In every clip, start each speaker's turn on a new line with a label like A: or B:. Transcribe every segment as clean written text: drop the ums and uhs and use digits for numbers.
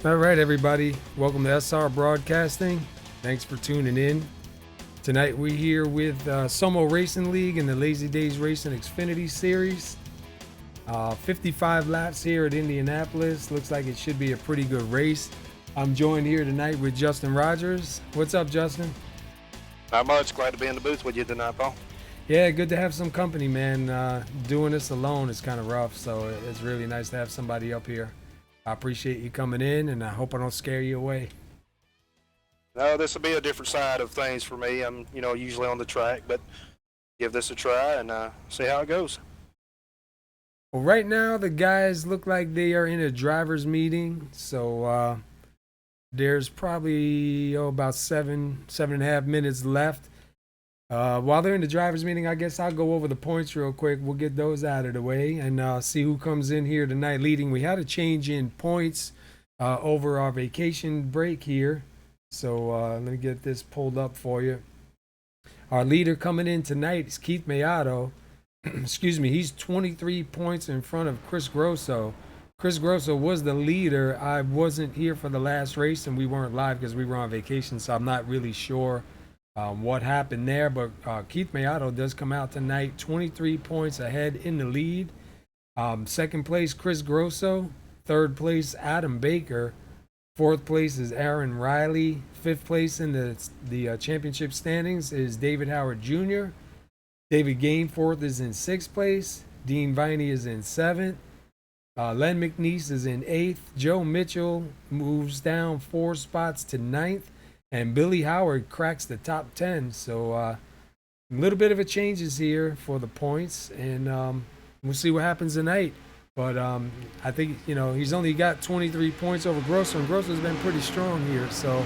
A: All right, everybody. Welcome to SR Broadcasting. Thanks for tuning in. Tonight we're here with SoMo Racing League in the DAYZ Racing XFINTY series. 55 laps here at Indianapolis. Looks like it should be a pretty good race. I'm joined here tonight with Justin Rogers. What's up, Justin?
B: Not much. Glad to be in the booth with you tonight, Paul.
A: Yeah, good to have some company, man. Doing this alone is kind of rough, so it's really nice to have somebody up here. I appreciate you coming in, and I hope I don't scare you away.
B: No, this will be a different side of things for me. I'm, usually on the track, but give this a try and see how it goes.
A: Well, right now the guys look like they are in a driver's meeting, so there's probably about seven and a half minutes left. While they're in the driver's meeting, I guess I'll go over the points real quick. We'll get those out of the way and see who comes in here tonight leading. We had a change in points over our vacation break here. So let me get this pulled up for you. Our leader coming in tonight is Keith Mayato. Excuse me, he's 23 points in front of Chris Grosso. Chris Grosso was the leader. I wasn't here for the last race and we weren't live because we were on vacation, so I'm not really sure what happened there, but Keith Mayato does come out tonight, 23 points ahead in the lead. Second place, Chris Grosso. Third place, Adam Baker. Fourth place is Aaron Riley. Fifth place in the championship standings is David Howard Jr. David Gainforth is in sixth place. Dean Viney is in seventh. Len McNeese is in eighth. Joe Mitchell moves down 4 spots to ninth. And Billy Howard cracks the top 10. So a little bit of a changes here for the points. And we'll see what happens tonight. But I think, he's only got 23 points over Grosso. And Grosso's been pretty strong here. So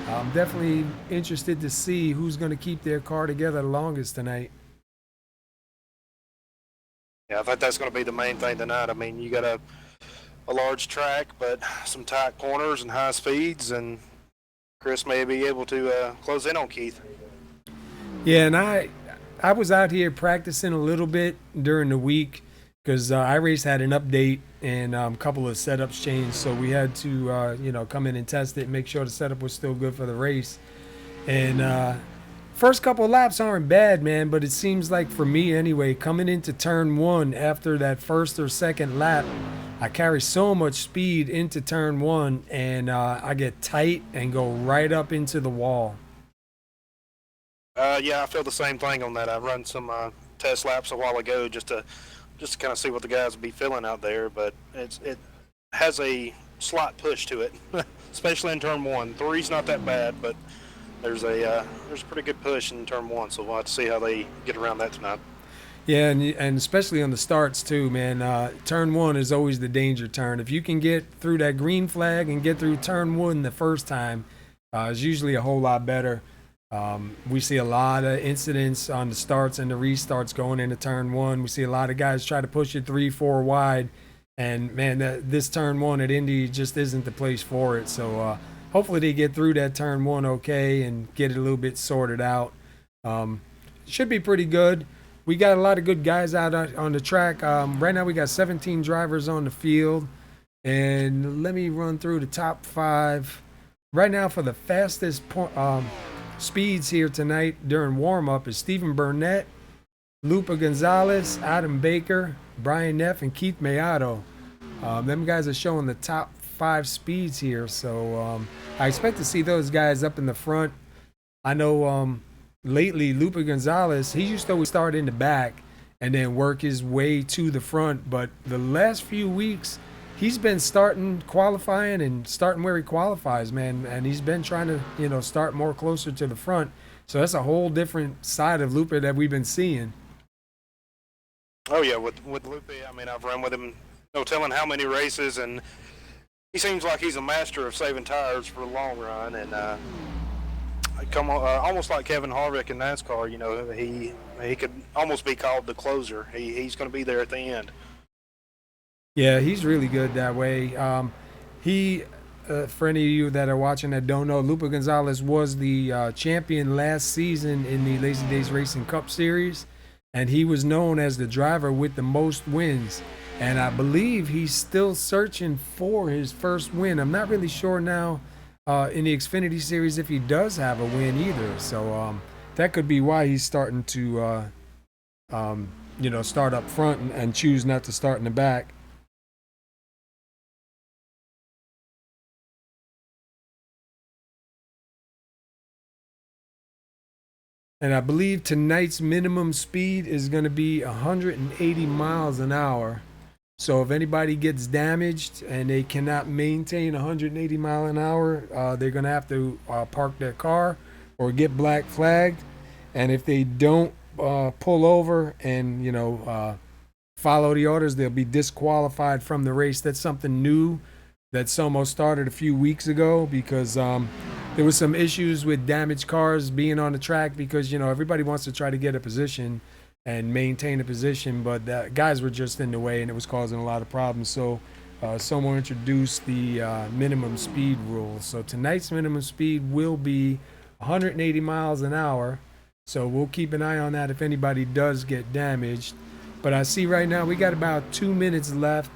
A: I'm definitely interested to see who's going to keep their car together the longest tonight.
B: Yeah, I think that's going to be the main thing tonight. I mean, you got a large track, but some tight corners and high speeds, and Chris may be able to close in on Keith.
A: Yeah, and I was out here practicing a little bit during the week because iRace had an update and a couple of setups changed, so we had to come in and test it and make sure the setup was still good for the race. And first couple of laps aren't bad, man, but it seems like for me anyway, coming into turn one after that first or second lap, I carry so much speed into turn one and I get tight and go right up into the wall.
B: Yeah, I feel the same thing on that. I run some test laps a while ago just to kind of see what the guys would be feeling out there, but it has a slight push to it, especially in turn one. Three's not that bad, but there's a pretty good push in turn one, so we'll have to see how they get around that tonight.
A: Yeah, and especially on the starts too, man. Turn one is always the danger turn. If you can get through that green flag and get through turn one the first time, it's usually a whole lot better. We see a lot of incidents on the starts and the restarts going into turn one. We see a lot of guys try to push it 3-4 wide, and man, this turn one at Indy just isn't the place for it. So hopefully they get through that turn one okay and get it a little bit sorted out. Should be pretty good. We got a lot of good guys out on the track. Right now we got 17 drivers on the field. And let me run through the top 5. Right now for the fastest speeds here tonight during warm-up is Stephen Burnett, Lupa Gonzalez, Adam Baker, Brian Neff, and Keith Mayato. Them guys are showing the top 5 speeds here. So I expect to see those guys up in the front. I know lately, Lupa Gonzalez, he used to always start in the back and then work his way to the front. But the last few weeks, he's been starting qualifying and starting where he qualifies, man. And he's been trying to, start more closer to the front. So that's a whole different side of Lupa that we've been seeing.
B: Oh, yeah, with Lupe, I mean, I've run with him, no telling how many races, and he seems like he's a master of saving tires for the long run. And almost like Kevin Harvick in NASCAR, he could almost be called the closer. He's going to be there at the end.
A: Yeah, he's really good that way. For any of you that are watching that don't know, Lupa Gonzalez was the champion last season in the DAYZ Racing Cup Series, and he was known as the driver with the most wins. And I believe he's still searching for his first win. I'm not really sure now in the Xfinity series if he does have a win either. So that could be why he's starting to, start up front and choose not to start in the back. And I believe tonight's minimum speed is going to be 180 miles an hour. So if anybody gets damaged and they cannot maintain 180 mile an hour, they're going to have to park their car or get black flagged. And if they don't pull over and, follow the orders, they'll be disqualified from the race. That's something new that SoMo started a few weeks ago because there was some issues with damaged cars being on the track because, everybody wants to try to get a position and maintain a position, but guys were just in the way and it was causing a lot of problems. So SoMo introduced the minimum speed rule. So tonight's minimum speed will be 180 miles an hour. So we'll keep an eye on that if anybody does get damaged. But I see right now we got about 2 minutes left.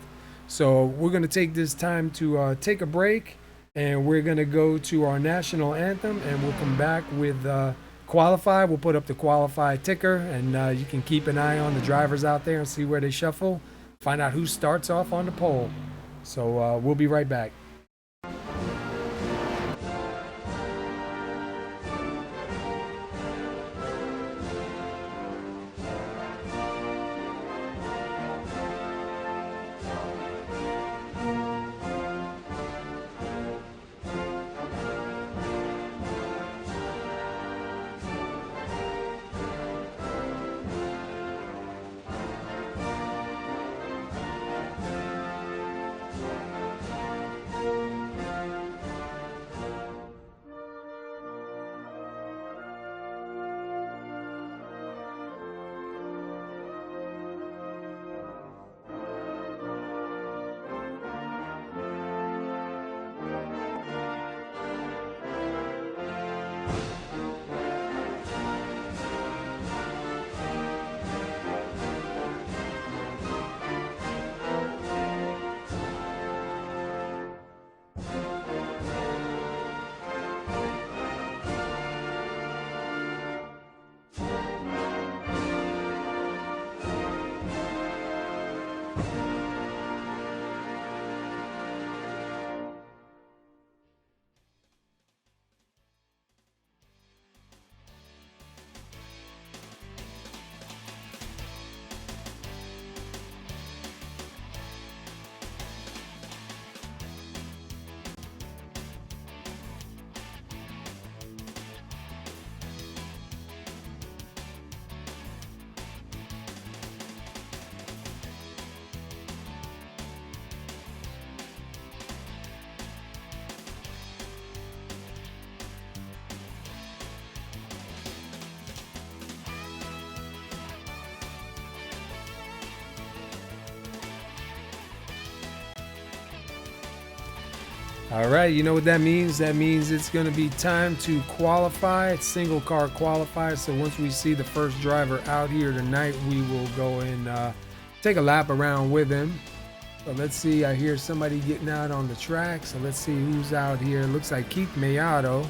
A: So we're going to take this time to take a break, and we're going to go to our national anthem, and we'll come back with qualify. We'll put up the qualify ticker, and you can keep an eye on the drivers out there and see where they shuffle, find out who starts off on the pole. So we'll be right back. All right, you know what that means? That means it's going to be time to qualify. It's single car qualifier. So once we see the first driver out here tonight, we will go and take a lap around with him. So let's see. I hear somebody getting out on the track. So let's see who's out here. Looks like Keith Mayato.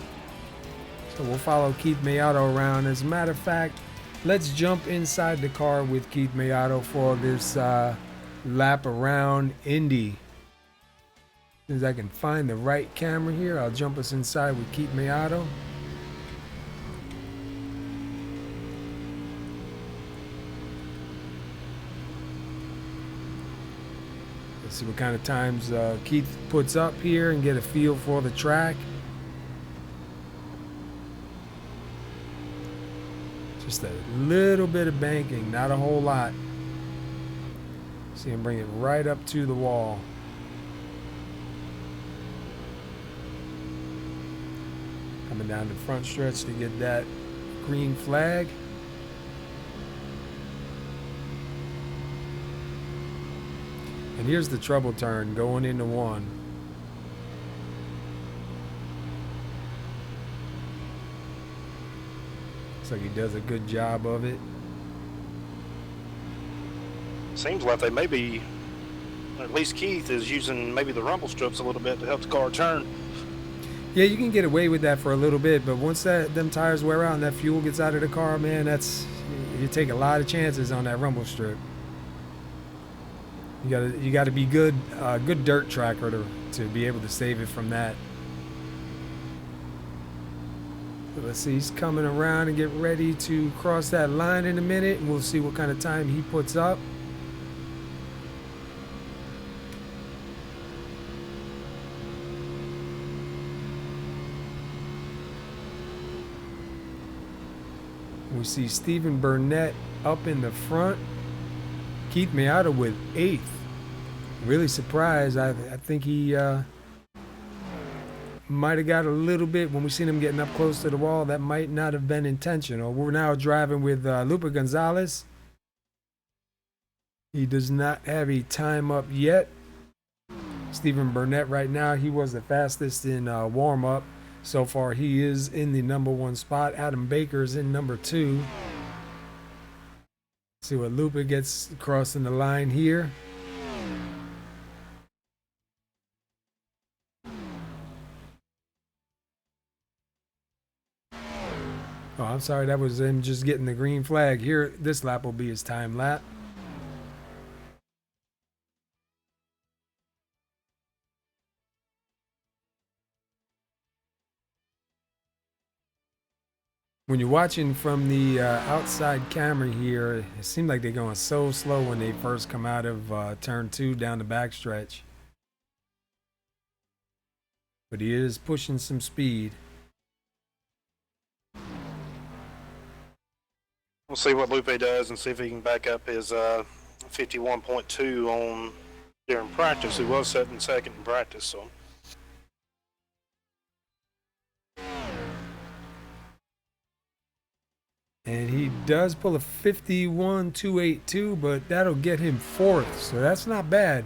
A: So we'll follow Keith Mayato around. As a matter of fact, let's jump inside the car with Keith Mayato for this lap around Indy. As soon as I can find the right camera here, I'll jump us inside with Keith Mayato. Let's see what kind of times Keith puts up here and get a feel for the track. Just a little bit of banking, not a whole lot. See him bring it right up to the wall. Coming down the front stretch to get that green flag. And here's the trouble turn going into one. Looks like he does a good job of it.
B: Seems like they may be at least Keith is using maybe the rumble strips a little bit to help the car turn.
A: Yeah, you can get away with that for a little bit, but once them tires wear out and that fuel gets out of the car, man, you take a lot of chances on that rumble strip. You gotta be good dirt tracker to be able to save it from that. So let's see, he's coming around and get ready to cross that line in a minute, and we'll see what kind of time he puts up. We see Stephen Burnett up in the front. Keith Miata with 8th. Really surprised. I think he might have got a little bit when we seen him getting up close to the wall. That might not have been intentional. We're now driving with Lupe Gonzalez. He does not have a time up yet. Stephen Burnett right now, he was the fastest in warm-up. So far, he is in the #1 spot. Adam Baker's in #2. See what Lupe gets crossing the line here. Oh, I'm sorry, that was him just getting the green flag. Here, this lap will be his time lap. When you're watching from the outside camera here, it seems like they're going so slow when they first come out of turn 2 down the backstretch. But he is pushing some speed.
B: We'll see what Lupe does and see if he can back up his 51.2 on during practice. He was setting second in practice, so.
A: And he does pull a 51.282, but that'll get him 4th, so that's not bad.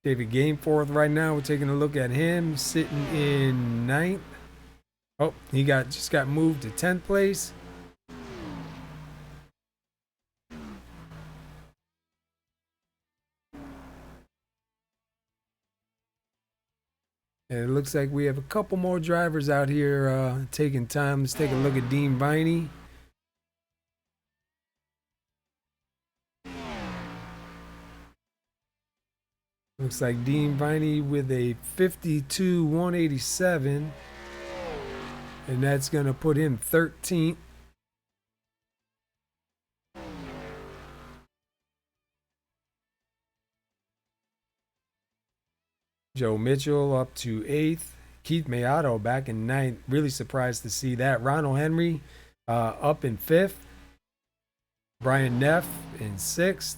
A: David Gameforth right now, we're taking a look at him, sitting in 9th. Oh, he just got moved to 10th place. And it looks like we have a couple more drivers out here taking time. Let's take a look at Dean Viney. Looks like Dean Viney with a 52.187. And that's going to put him 13th. Joe Mitchell up to 8th. Keith Miata back in 9th. Really surprised to see that. Ronald Henry up in 5th. Brian Neff in 6th.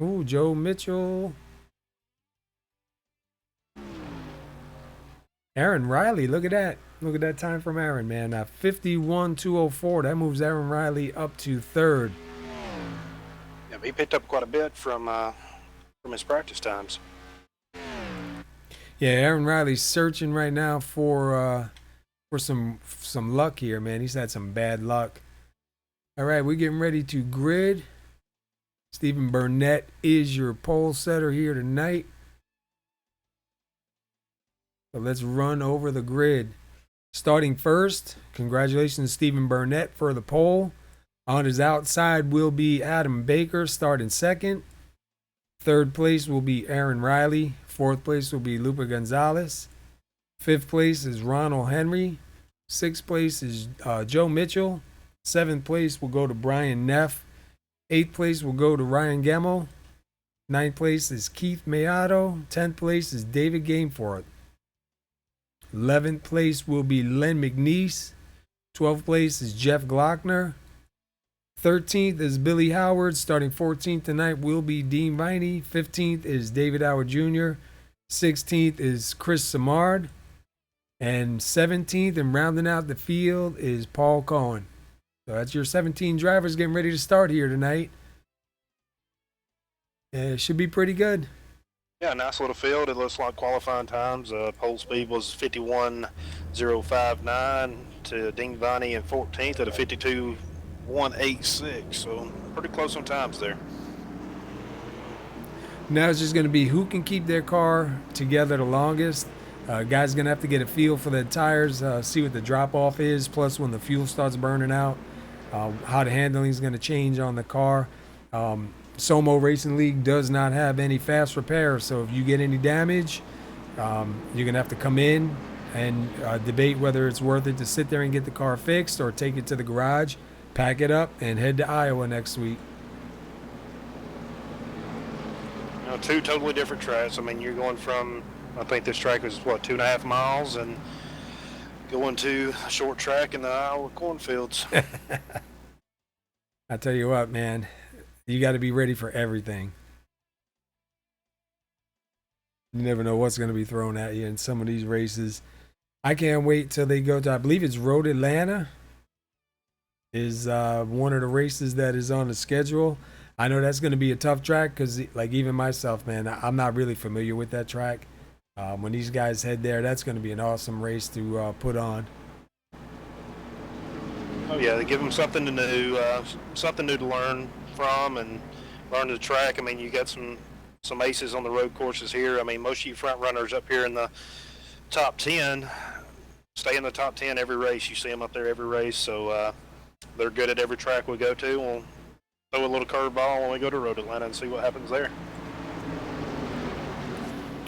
A: Ooh, Joe Mitchell. Aaron Riley, look at that. Look at that time from Aaron, man. 51.204. That moves Aaron Riley up to 3rd.
B: Yeah, he picked up quite a bit from his practice times.
A: Yeah, Aaron Riley's searching right now for some luck here, man. He's had some bad luck. All right, we're getting ready to grid. Stephen Burnett is your pole setter here tonight. So let's run over the grid. Starting first, congratulations to Stephen Burnett for the pole. On his outside will be Adam Baker starting 2nd. 3rd place will be Aaron Riley. 4th place will be Lupe Gonzalez. 5th place is Ronald Henry. 6th place is Joe Mitchell. 7th place will go to Brian Neff. 8th place will go to Ryan Gemmel. 9th place is Keith Miata. 10th place is David Gameforth. 11th place will be Len McNeese. 12th place is Jeff Glockner. 13th is Billy Howard. Starting 14th tonight will be Dean Viney. 15th is David Howard Jr. 16th is Chris Samard. And 17th and rounding out the field is Paul Cohen. So that's your 17 drivers getting ready to start here tonight. It should be pretty good.
B: Yeah, nice little field. It looks like qualifying times. Pole speed was 51.059. to Dean Viney in 14th at a 52.186. So pretty close on times there.
A: Now it's just going to be who can keep their car together the longest. Guys going to have to get a feel for the tires, see what the drop off is, plus when the fuel starts burning out, how the handling is going to change on the car. SoMo Racing League does not have any fast repair, so if you get any damage, you're going to have to come in and debate whether it's worth it to sit there and get the car fixed or take it to the garage, pack it up, and head to Iowa next week.
B: Now, two totally different tracks. I mean, you're going from, I think this track was, what, 2.5 miles, and going to a short track in the Iowa cornfields.
A: I tell you what, man, you got to be ready for everything. You never know what's going to be thrown at you in some of these races. I can't wait till they go to, I believe it's Road Atlanta is one of the races that is on the schedule. I know that's going to be a tough track because, like, even myself, man, I'm not really familiar with that track. When these guys head there, that's going to be an awesome race to put on.
B: Oh yeah, they give them something new to learn from and learn the track. I mean, you got some aces on the road courses here. I mean, most of you front runners up here in the top 10 stay in the top 10 every race. You see them up there every race, so they're good at every track we go to. We'll throw a little curveball when we go to Road Atlanta and see what happens there.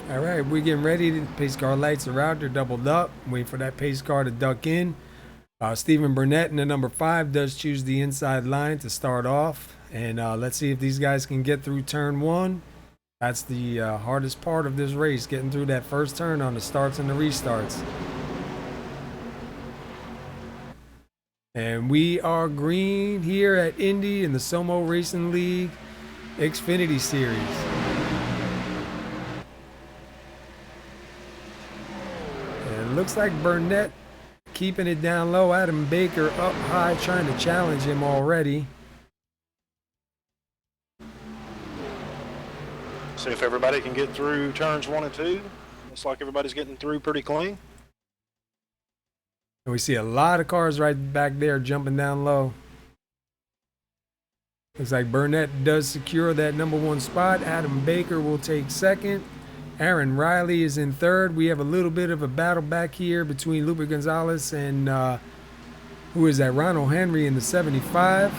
A: All right, we're getting ready. The pace car lights are out. They're doubled up. Wait for that pace car to duck in. Stephen Burnett in the number 5 does choose the inside line to start off. And let's see if these guys can get through turn 1. That's the hardest part of this race, getting through that first turn on the starts and the restarts. And we are green here at Indy in the SoMo Racing League XFINTY Series. And it looks like Burnett keeping it down low. Adam Baker up high trying to challenge him already.
B: See if everybody can get through turns 1 and 2. Looks like everybody's getting through pretty clean.
A: And we see a lot of cars right back there jumping down low. Looks like Burnett does secure that number 1 spot. Adam Baker will take 2nd. Aaron Riley is in 3rd. We have a little bit of a battle back here between Lupe Gonzalez and who is that? Ronald Henry in the 75.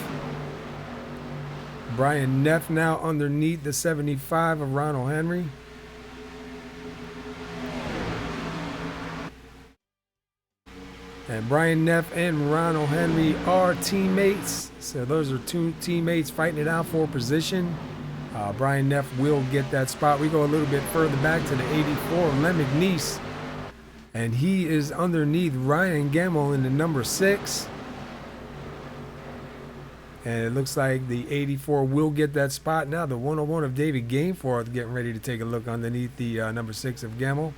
A: Brian Neff now underneath the 75 of Ronald Henry. And Brian Neff and Ronald Henry are teammates. So those are 2 teammates fighting it out for position. Brian Neff will get that spot. We go a little bit further back to the 84, Lem McNeese. And he is underneath Ryan Gemmell in the number 6. And it looks like the 84 will get that spot. Now the 101 of David Gainforth getting ready to take a look underneath the number 6 of Gemmell.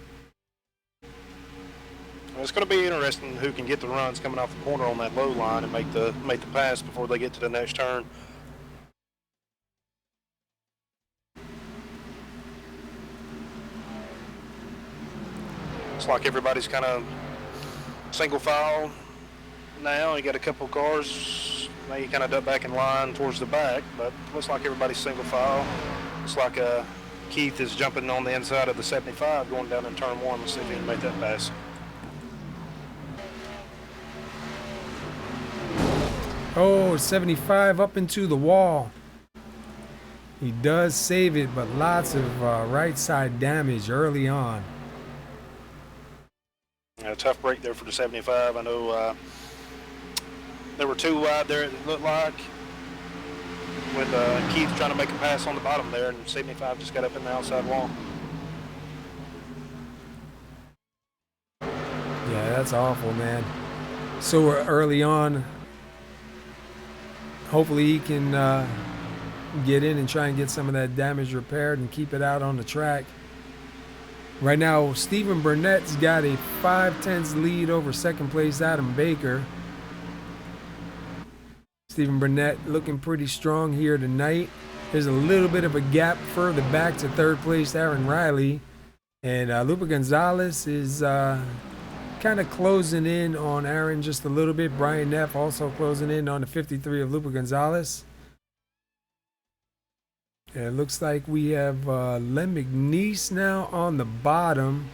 B: It's going to be interesting who can get the runs coming off the corner on that low line and make the pass before they get to the next turn. It's like everybody's kind of single file now. You got a couple cars. Now you kind of duck back in line towards the back, but looks like everybody's single file. Looks like Keith is jumping on the inside of the 75 going down in turn 1. Let's see if he can make that pass.
A: Oh, 75 up into the wall. He does save it, but lots of right side damage early on.
B: A tough break there for the 75. I know there were 2 wide there, it looked like, with Keith trying to make a pass on the bottom there, and 75 just got up in the outside wall.
A: Yeah, that's awful, man. So early on, hopefully he can get in and try and get some of that damage repaired and keep it out on the track. Right now, Stephen Burnett's got a 5/10 lead over 2nd place Adam Baker. Stephen Burnett looking pretty strong here tonight. There's a little bit of a gap further back to 3rd place Aaron Riley. And Lupe Gonzalez is kind of closing in on Aaron just a little bit. Brian Neff also closing in on the 53 of Lupa Gonzalez. And it looks like we have Len McNeese now on the bottom.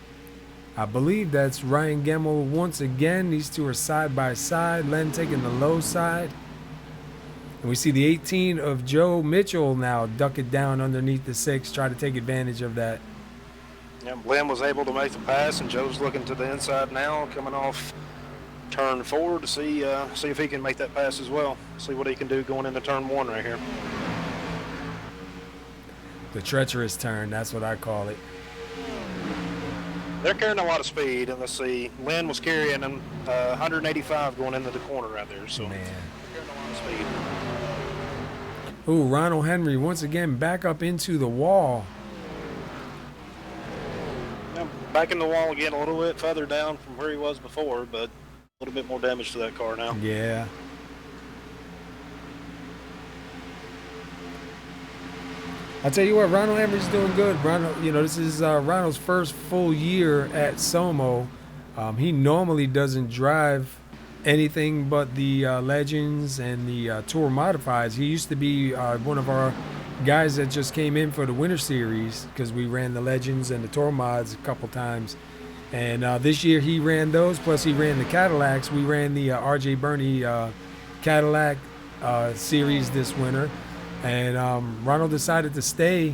A: I believe that's Ryan Gemmel once again. These two are side by side. Len taking the low side. And we see the 18 of Joe Mitchell now duck it down underneath the 6, try to take advantage of that.
B: Yeah, Len was able to make the pass, and Joe's looking to the inside now, coming off turn 4 to see if he can make that pass as well. See what he can do going into turn 1 right here.
A: The treacherous turn, that's what I call it.
B: They're carrying a lot of speed, and let's see, Len was carrying 185 going into the corner right there. So
A: Man.
B: they're carrying a lot of speed.
A: Ooh, Ronald Henry once again back up into the wall.
B: Yeah, back in the wall again, a little bit further down from where he was before, but a little bit more damage to that car now.
A: Yeah. I'll tell you what, Ronald Henry's doing good. Ronald, you know, this is Ronald's first full year at SoMo. He normally doesn't drive anything but the Legends and the Tour Modifieds. He used to be one of our guys that just came in for the Winter Series because we ran the Legends and the Tour Mods a couple times. And this year he ran those, plus he ran the Cadillacs. We ran the RJ Burney Cadillac series this winter. And Ronald decided to stay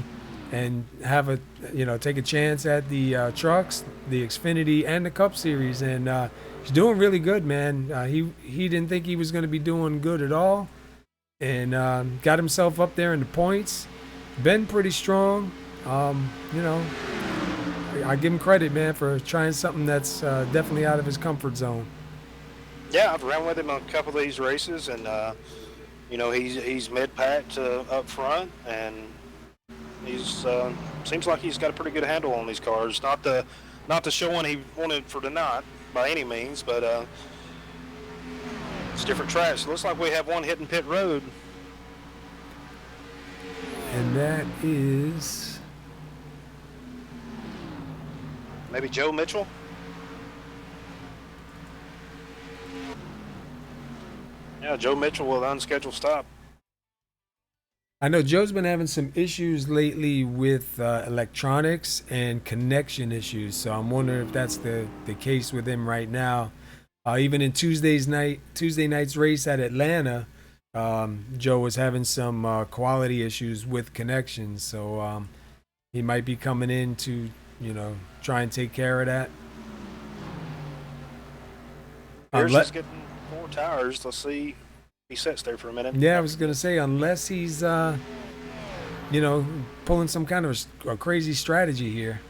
A: and have a, you know, take a chance at the trucks, the Xfinity and the Cup Series. And he's doing really good, man. He didn't think he was going to be doing good at all, and got himself up there in the points. Been pretty strong. You know, I give him credit, man, for trying something that's definitely out of his comfort zone.
B: Yeah, I've ran with him a couple of these races, and you know, he's mid-packed up front, and he's seems like he's got a pretty good handle on these cars. Not the showing he wanted for tonight by any means, but it's different tracks. Looks like we have one hitting pit road,
A: and that is
B: maybe Joe Mitchell. Yeah, Joe Mitchell with an unscheduled stop.
A: I know Joe's been having some issues lately with electronics and connection issues, so I'm wondering if that's the case with him right now. Even in Tuesday night's race at Atlanta, Joe was having some quality issues with connections, so he might be coming in to, you know, try and take care of that.
B: Here's just getting 4 tires. Let's see. He sits there for a minute.
A: Yeah, I was gonna say, unless he's, you know, pulling some kind of a crazy strategy here.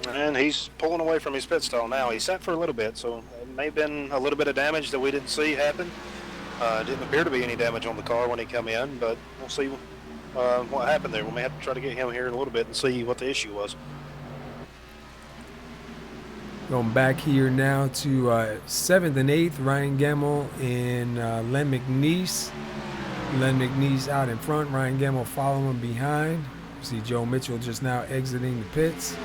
B: And he's pulling away from his pit stall now. He sat for a little bit, so it may have been a little bit of damage that we didn't see happen. Didn't appear to be any damage on the car when he come in, but we'll see what happened there. We may have to try to get him here in a little bit and see what the issue was.
A: Going back here now to 7th and 8th, Ryan Gemmel and Len McNeese. Len McNeese out in front, Ryan Gemmel following him behind. You see Joe Mitchell just now exiting the pits.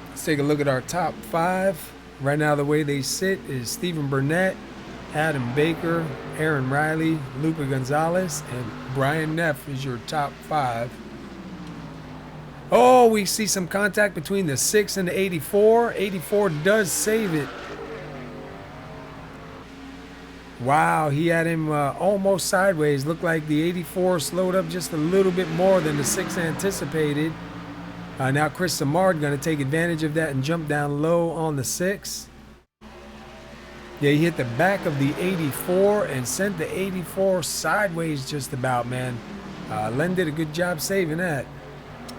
A: Let's take a look at our top 5. Right now the way they sit is Stephen Burnett, Adam Baker, Aaron Riley, Lupa Gonzalez, and Brian Neff is your top 5. Oh, we see some contact between the 6 and the 84. 84 does save it. Wow, he had him almost sideways. Looked like the 84 slowed up just a little bit more than the 6 anticipated. Now Chris Samard going to take advantage of that and jump down low on the 6. Yeah, he hit the back of the 84 and sent the 84 sideways just about, man. Len did a good job saving that.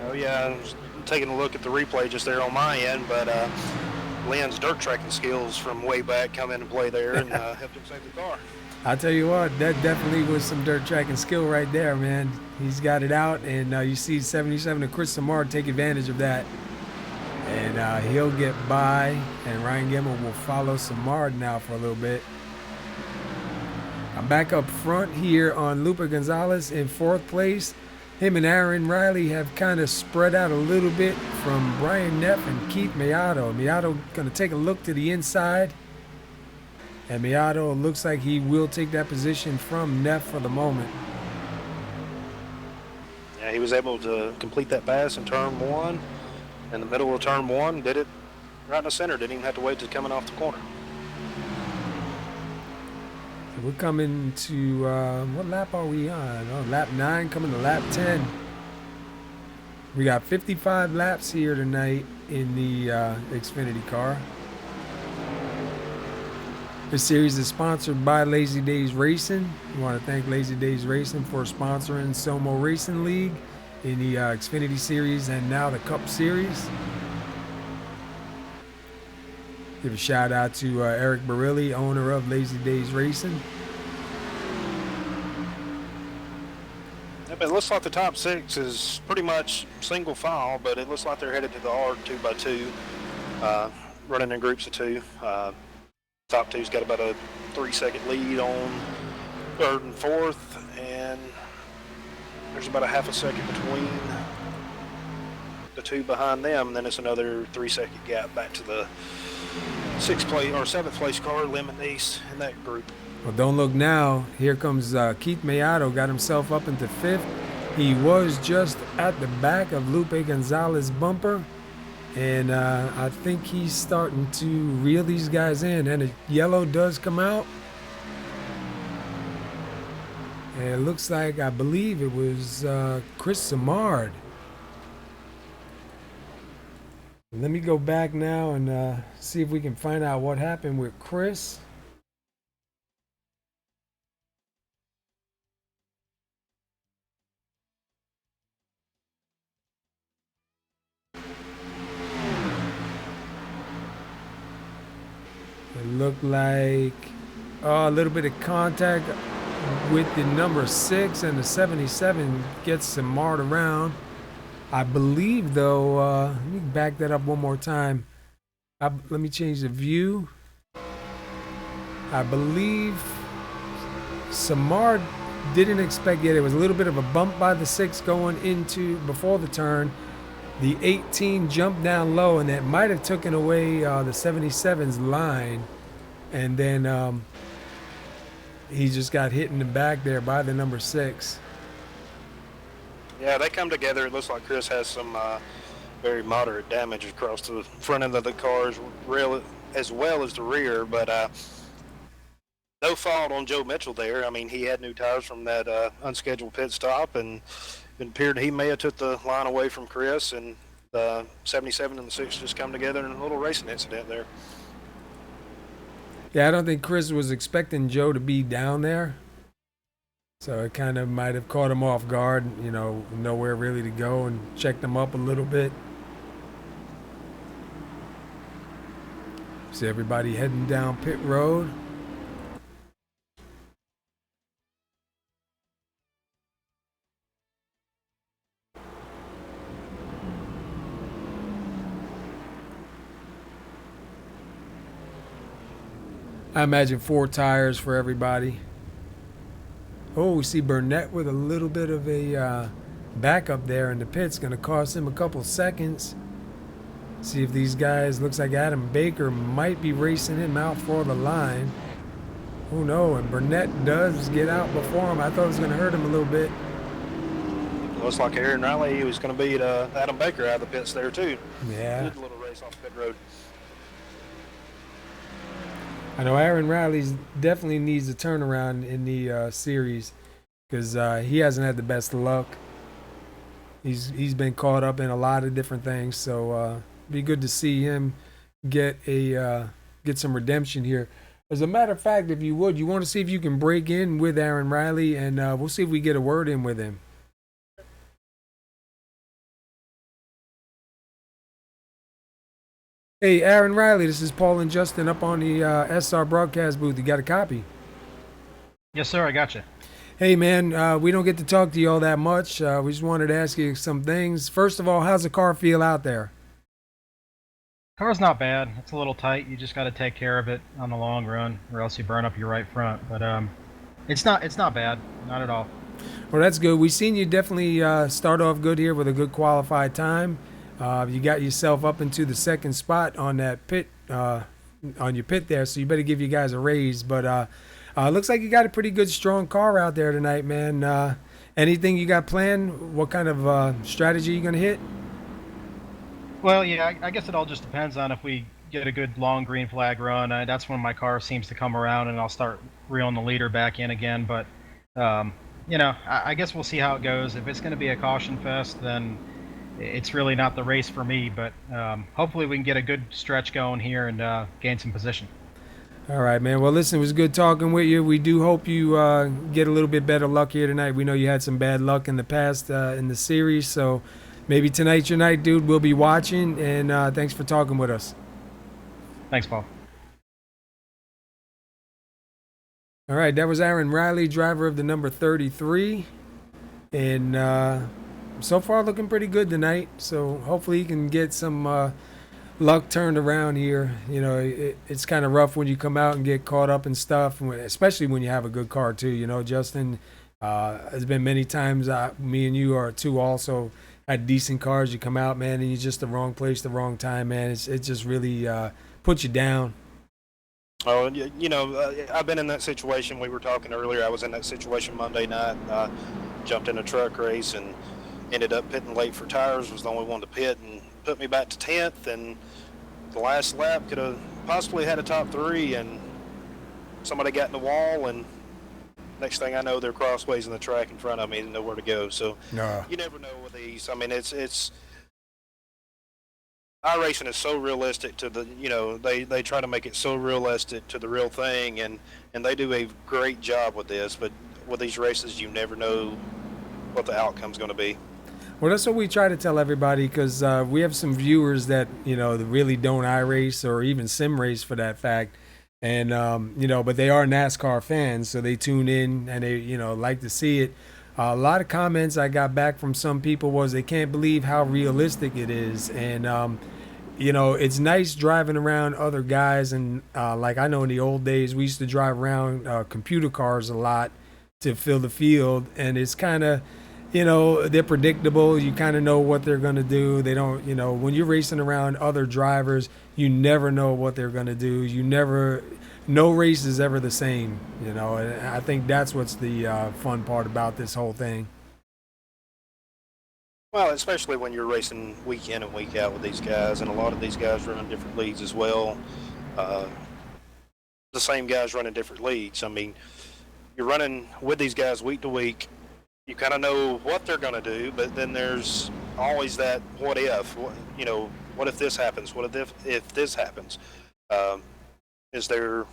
B: Oh yeah, I was taking a look at the replay just there on my end, but Len's dirt tracking skills from way back come into play there and helped him save the car.
A: I'll tell you what, that definitely was some dirt tracking skill right there, man. He's got it out, and you see 77 of Chris Samard take advantage of that. And he'll get by, and Ryan Gemmel will follow Samard now for a little bit. I'm back up front here on Lupa Gonzalez in 4th place. Him and Aaron Riley have kind of spread out a little bit from Brian Neff and Keith Miyato. Miyato going to take a look to the inside. And Miyato looks like he will take that position from Neff for the moment.
B: Yeah, he was able to complete that pass in turn one. In the middle of turn one, did it right in the center. Didn't even have to wait to coming off the corner.
A: So we're coming to, what lap are we on? Oh, lap 9, coming to lap 10. We got 55 laps here tonight in the Xfinity car. This series is sponsored by DAYZ Racing. We want to thank DAYZ Racing for sponsoring SoMo Racing League in the Xfinity Series and now the Cup Series. Give a shout out to Eric Barilli, owner of DAYZ Racing.
B: Yeah, but it looks like the top 6 is pretty much single file, but it looks like they're headed to the R 2x2, running in groups of 2. Top 2's got about a 3-second lead on 3rd and 4th, and there's about a half a second between the 2 behind them, and then it's another 3-second gap back to the 6th place or 7th place car, Lemon East, in that group.
A: Well, don't look now. Here comes Keith Miyato, got himself up into 5th. He was just at the back of Lupe Gonzalez's bumper. And I think he's starting to reel these guys in. And the yellow does come out. And it looks like, I believe it was Chris Samard. Let me go back now and see if we can find out what happened with Chris. It looked like a little bit of contact with the number 6 and the 77 gets some marred around. I believe, though, let me back that up one more time. Let me change the view. I believe Samard didn't expect it. It was a little bit of a bump by the 6 going into before the turn. The 18 jumped down low, and that might have taken away the 77's line. And then he just got hit in the back there by the number 6.
B: Yeah, they come together. It looks like Chris has some very moderate damage across the front end of the cars, as well as the rear. But no fault on Joe Mitchell there. I mean, he had new tires from that unscheduled pit stop, and it appeared he may have took the line away from Chris, and the 77 and the 6 just come together in a little racing incident there.
A: Yeah, I don't think Chris was expecting Joe to be down there. So it kind of might have caught him off guard, you know, nowhere really to go, and checked him up a little bit. See everybody heading down pit road. I imagine 4 tires for everybody. Oh, we see Burnett with a little bit of a backup there in the pits. Going to cost him a couple seconds. See if these guys, looks like Adam Baker might be racing him out for the line. Oh no, and Burnett does get out before him. I thought it was going to hurt him a little bit.
B: Looks like Aaron Riley was going to beat Adam Baker out of the pits there too.
A: Yeah.
B: Good little race off pit road.
A: I know Aaron Riley definitely needs a turnaround in the series because he hasn't had the best luck. He's been caught up in a lot of different things, so be good to see him get some redemption here. As a matter of fact, if you want to see if you can break in with Aaron Riley, and we'll see if we get a word in with him. Hey, Aaron Riley, this is Paul and Justin up on the SR broadcast booth. You got a copy?
C: Yes, sir. I got you.
A: Hey, man, we don't get to talk to you all that much. We just wanted to ask you some things. First of all, how's the car feel out there?
C: Car's not bad. It's a little tight. You just got to take care of it on the long run, or else you burn up your right front. But it's not bad. Not at all.
A: Well, that's good. We've seen you definitely start off good here with a good qualified time. You got yourself up into the second spot on that pit, on your pit there, so you better give you guys a raise. But looks like you got a pretty good, strong car out there tonight, man. Anything you got planned? What kind of strategy you gonna hit?
C: Well, yeah, I guess it all just depends on if we get a good long green flag run. That's when my car seems to come around, and I'll start reeling the leader back in again. But I guess we'll see how it goes. If it's going to be a caution fest, then it's really not the race for me. But hopefully we can get a good stretch going here and gain some position.
A: All right, man. Well, listen, it was good talking with you. We do hope you get a little bit better luck here tonight. We know you had some bad luck in the past in the series, so maybe tonight's your night, dude. We'll be watching, and thanks for talking with us.
C: Thanks, Paul.
A: All right, that was Aaron Riley, driver of the number 33, and so far looking pretty good tonight. So hopefully he can get some luck turned around here. You know, it's kind of rough when you come out and get caught up in stuff, especially when you have a good car too. You know, Justin, there's been many times me and you are two also had decent cars. You come out, man, and you're just the wrong place, the wrong time, man. It just really puts you down.
B: Oh, I've been in that situation. We were talking earlier. I was in that situation Monday night. Jumped in a truck race and ended up pitting late for tires. Was the only one to pit and put me back to 10th. And the last lap could have possibly had a top 3, and somebody got in the wall. And next thing I know, they're crossways in the track in front of me and nowhere to go. So you never know with these. I mean, it's iRacing is so realistic to the, they try to make it so realistic to the real thing, and they do a great job with this. But with these races, you never know what the outcome's going to be.
A: Well, that's what we try to tell everybody, because we have some viewers that, that really don't iRace or even sim race for that fact. And, but they are NASCAR fans, so they tune in and they, like to see it. A lot of comments I got back from some people was they can't believe how realistic it is. And, it's nice driving around other guys. And like I know in the old days, we used to drive around computer cars a lot to fill the field. And it's kind of, they're predictable. You kind of know what they're going to do. They don't, when you're racing around other drivers, you never know what they're going to do. No race is ever the same, and I think that's what's the fun part about this whole thing.
B: Well, especially when you're racing week in and week out with these guys, and a lot of these guys run in different leagues as well. The same guys run in different leagues. I mean, you're running with these guys week to week. You kind of know what they're going to do, but then there's always that what if. What if this happens? What if this happens? Is there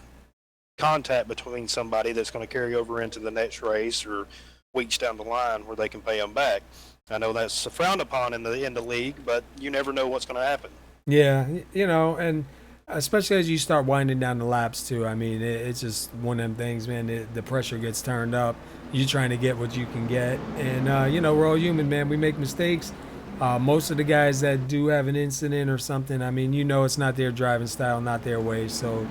B: contact between somebody that's going to carry over into the next race or weeks down the line where they can pay them back? I know that's frowned upon in the league, but you never know what's going to happen.
A: Yeah, and especially as you start winding down the laps too. I mean, it's just one of them things, man. The pressure gets turned up. You're trying to get what you can get, and we're all human, man. We make mistakes. Most of the guys that do have an incident or something, I mean, it's not their driving style, not their way. So,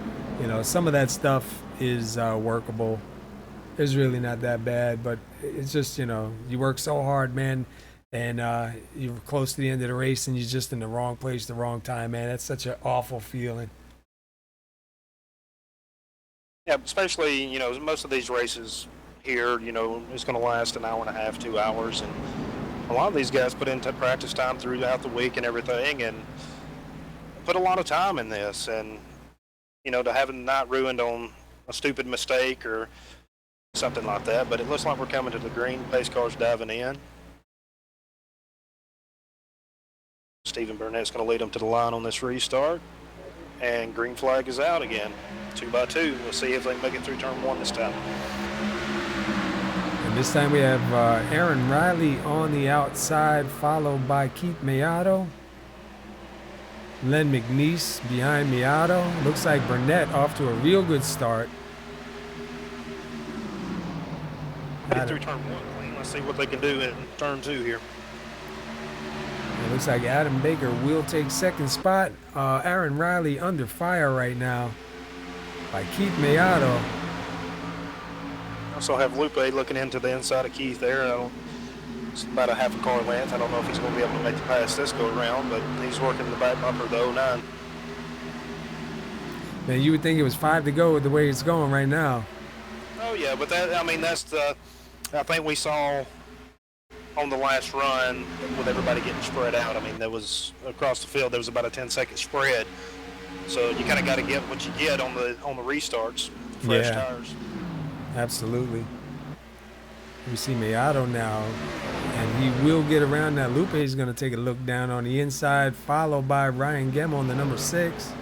A: some of that stuff is workable. It's really not that bad, but it's just, you work so hard, man, and you're close to the end of the race and you're just in the wrong place, the wrong time, man. That's such an awful feeling.
B: Yeah, especially, most of these races here, it's going to last an hour and a half, 2 hours, and a lot of these guys put into practice time throughout the week and everything, and put a lot of time in this, and to have it not ruined on a stupid mistake or something like that. But it looks like we're coming to the green. Pace car's diving in. Stephen Burnett's going to lead them to the line on this restart, and green flag is out again. 2 by 2. We'll see if they can make it through turn 1 this time.
A: And this time we have Aaron Riley on the outside, followed by Keith Miato. Len McNeese behind Miato. Looks like Burnett off to a real good start.
B: Get through turn 1 clean. Let's see what they can do in turn 2 here.
A: It looks like Adam Baker will take second spot. Aaron Riley under fire right now by Keith Miato.
B: Also have Lupe looking into the inside of Keith there. It's about a half a car length. I don't know if he's going to be able to make the pass this go around, but he's working the back bumper of the 09.
A: Man, you would think it was 5 to go with the way it's going right now.
B: Oh yeah, but that's the. I think we saw on the last run with everybody getting spread out. I mean, there was across the field there was about a 10-second spread, so you kind of got to get what you get on the restarts, fresh tires.
A: Absolutely. We see Miato now, and he will get around that. Lupe is going to take a look down on the inside, followed by Ryan Gemmel on the number 6.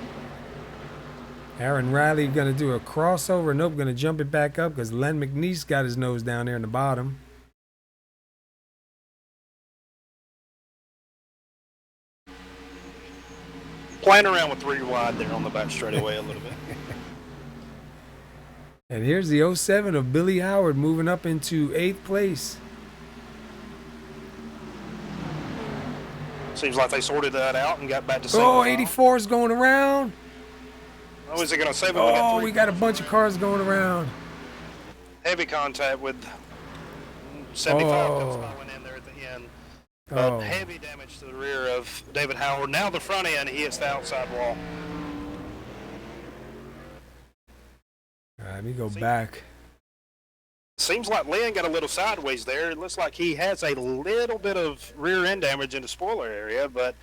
A: Aaron Riley going to do a crossover. Nope, going to jump it back up because Len McNeese got his nose down there in the bottom.
B: Playing around with 3 wide there on the back straightaway a little bit.
A: And here's the 07 of Billy Howard moving up into 8th place.
B: Seems like they sorted that out and got back to
A: 84 is going around.
B: Oh, is it going to save it?
A: Oh, we got a bunch of cars going around.
B: Heavy contact with 75 comes falling in there at the end. But heavy damage to the rear of David Howard. Now the front end, he hits the outside wall.
A: All right, let me go back.
B: Seems like Lynn got a little sideways there. It looks like he has a little bit of rear end damage in the spoiler area, but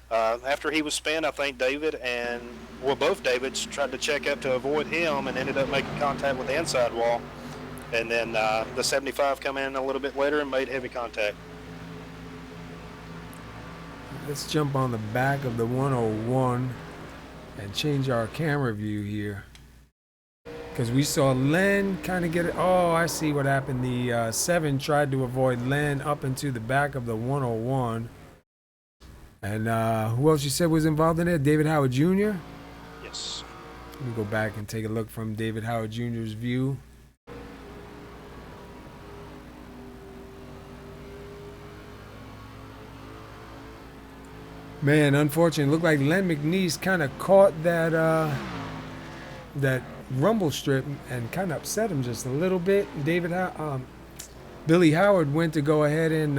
B: after he was spun, I think both Davids tried to check up to avoid him and ended up making contact with the inside wall. And then the 75 come in a little bit later and made heavy contact.
A: Let's jump on the back of the 101 and change our camera view here. Because we saw Len kind of get it. Oh, I see what happened. The 7 tried to avoid Len up into the back of the 101. And who else you said was involved in it? David Howard Jr.?
B: Yes.
A: Let me go back and take a look from David Howard Jr.'s view. Man, unfortunately, it looked like Len McNeese kind of caught that rumble strip and kind of upset him just a little bit. Billy Howard went to go ahead and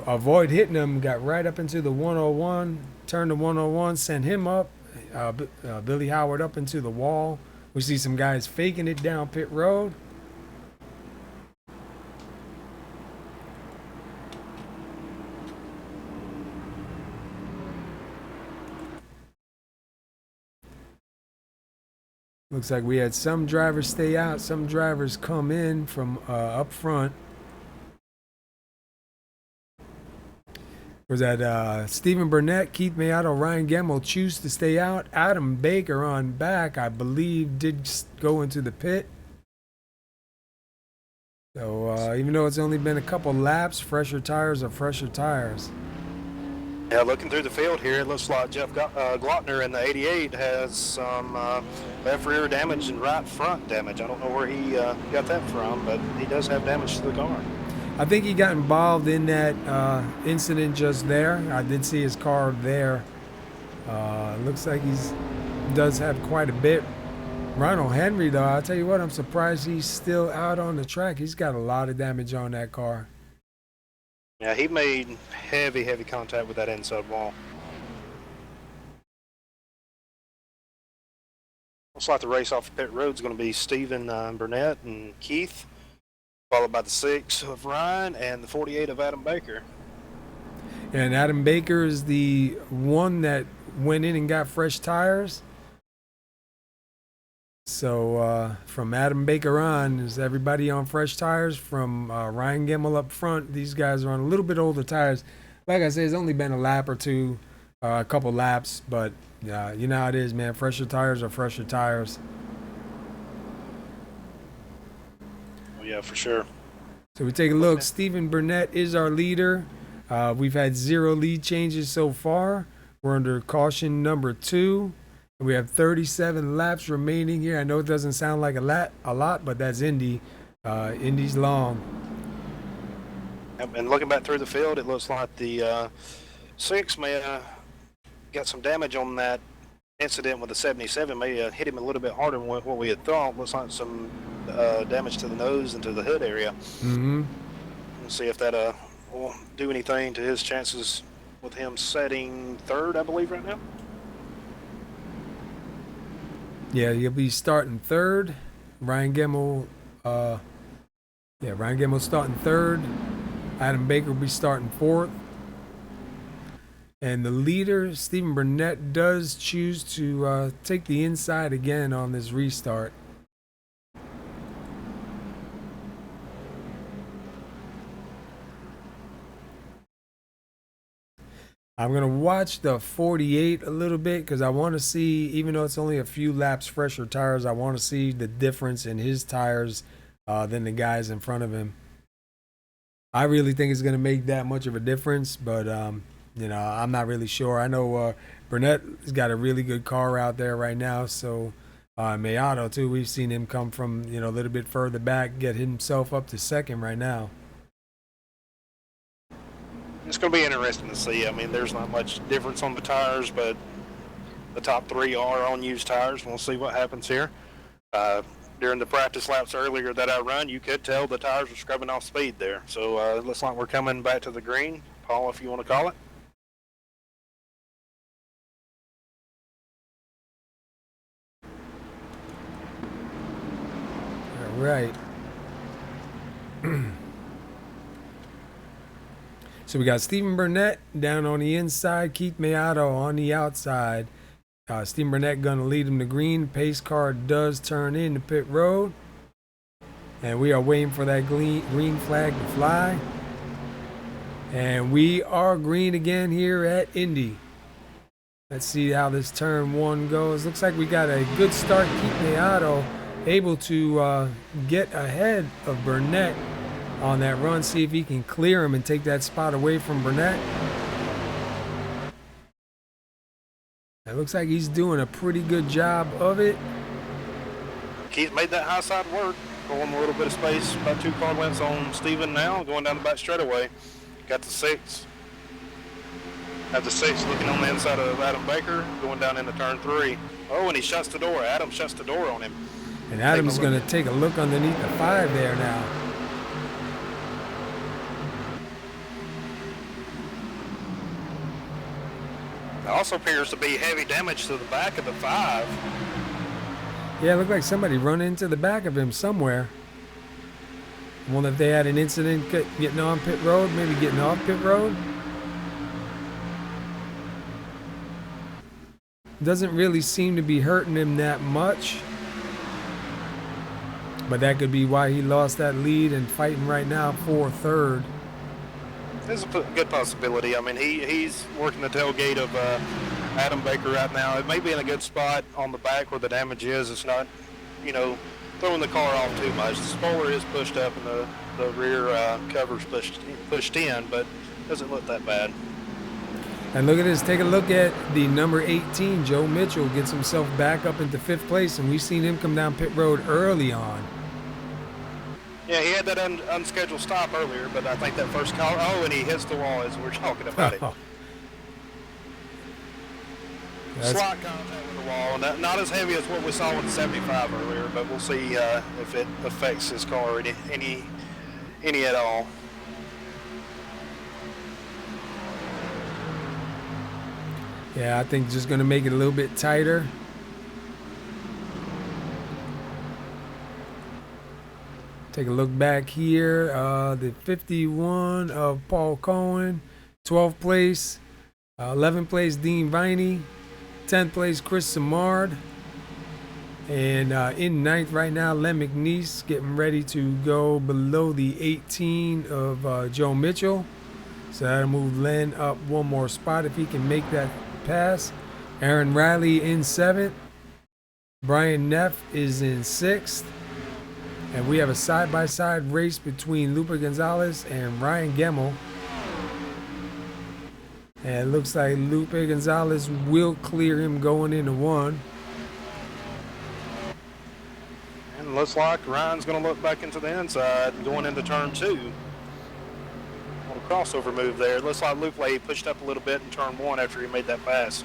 A: avoid hitting him, got right up into the 101, turned the 101, sent him up, Billy Howard up into the wall. We see some guys faking it down pit road. Looks like we had some drivers stay out, some drivers come in from up front. Was that Stephen Burnett, Keith Miato, Ryan Gemmel choose to stay out. Adam Baker on back, I believe, did go into the pit. So even though it's only been a couple laps, fresher tires are fresher tires.
B: Yeah, looking through the field here, it looks like Jeff Glockner in the 88 has some left rear damage and right front damage. I don't know where he got that from, but he does have damage to the car.
A: I think he got involved in that incident just there. I did see his car there. Looks like does have quite a bit. Ronald Henry, though, I'll tell you what, I'm surprised he's still out on the track. He's got a lot of damage on that car.
B: Yeah, he made heavy contact with that inside wall. Looks like the race off the pit road is going to be Stephen Burnett and Keith, followed by the 6 of Ryan and the 48 of Adam Baker.
A: And Adam Baker is the one that went in and got fresh tires. So from Adam Baker on, is everybody on fresh tires. From Ryan Gemmel up front, these guys are on a little bit older tires. Like I said, it's only been a lap or two, a couple laps, but you know how it is, man. Fresher tires are fresher tires.
B: Oh, yeah, for sure.
A: So we take a look. Stephen Burnett is our leader. We've had 0 lead changes so far. We're under caution number 2. We have 37 laps remaining here. I know it doesn't sound like a lot, but that's Indy. Indy's long.
B: And looking back through the field, it looks like the 6 may have got some damage on that incident with the 77. May have hit him a little bit harder than what we had thought. Looks like some damage to the nose and to the hood area.
A: Mm-hmm.
B: We'll see if that will do anything to his chances with him setting third, I believe, right now.
A: Yeah, he'll be starting third. Ryan Gemmell, Ryan Gemmell starting third. Adam Baker will be starting fourth. And the leader, Stephen Burnett, does choose to take the inside again on this restart. I'm going to watch the 48 a little bit because I want to see, even though it's only a few laps fresher tires, I want to see the difference in his tires than the guys in front of him. I really think it's going to make that much of a difference, but, you know, I'm not really sure. I know Burnett's got a really good car out there right now, so Mayato, too, we've seen him come from, you know, a little bit further back, get himself up to second right now.
B: It's going to be interesting to see. I mean, there's not much difference on the tires, but the top three are on used tires. We'll see what happens here. During the practice laps earlier that I run, you could tell the tires were scrubbing off speed there. So it looks like we're coming back to the green. Paul, if you want to call it.
A: All right. So we got Stephen Burnett down on the inside, Keith Mayato on the outside. Stephen Burnett going to lead him to green. Pace car does turn into pit road. And we are waiting for that green flag to fly. And we are green again here at Indy. Let's see how this turn one goes. Looks like we got a good start. Keith Mayato able to get ahead of Burnett on that run, see if he can clear him and take that spot away from Burnett. It looks like he's doing a pretty good job of it.
B: Keith made that high side work. Going a little bit of space, about 2 car lengths on Steven now, going down the back straightaway. Got the 6. Have the 6 looking on the inside of Adam Baker, going down into turn 3. Oh, and he shuts the door. Adam shuts the door on him.
A: And Adam's going to take a look underneath the 5 there now.
B: There also appears to be heavy damage to the back of the 5.
A: Yeah, it looked like somebody run into the back of him somewhere. I wonder if they had an incident getting on pit road, maybe getting off pit road. Doesn't really seem to be hurting him that much. But that could be why he lost that lead and fighting right now for third.
B: There's a good possibility. I mean, he's working the tailgate of Adam Baker right now. It may be in a good spot on the back where the damage is. It's not, you know, throwing the car off too much. The spoiler is pushed up and the rear cover's pushed in, but doesn't look that bad.
A: And look at this. Take a look at the number 18. Joe Mitchell gets himself back up into 5th place, and we've seen him come down pit road early on.
B: Yeah, he had that unscheduled stop earlier, but I think that first car, oh, and he hits the wall as we're talking about it. Slight contact with the wall, not as heavy as what we saw with the 75 earlier, but we'll see if it affects his car any at all.
A: Yeah, I think just going to make it a little bit tighter. Take a look back here. The 51 of Paul Cohen, 12th place. 11th place, Dean Viney. 10th place, Chris Samard. And in 9th right now, Len McNeese getting ready to go below the 18 of Joe Mitchell. So that'll move Len up one more spot if he can make that pass. Aaron Riley in 7th. Brian Neff is in 6th. And we have a side-by-side race between Lupe Gonzalez and Ryan Gemmell. And it looks like Lupe Gonzalez will clear him going into 1.
B: And looks like Ryan's going to look back into the inside going into turn 2. Little crossover move there. It looks like Lupe pushed up a little bit in turn 1 after he made that pass.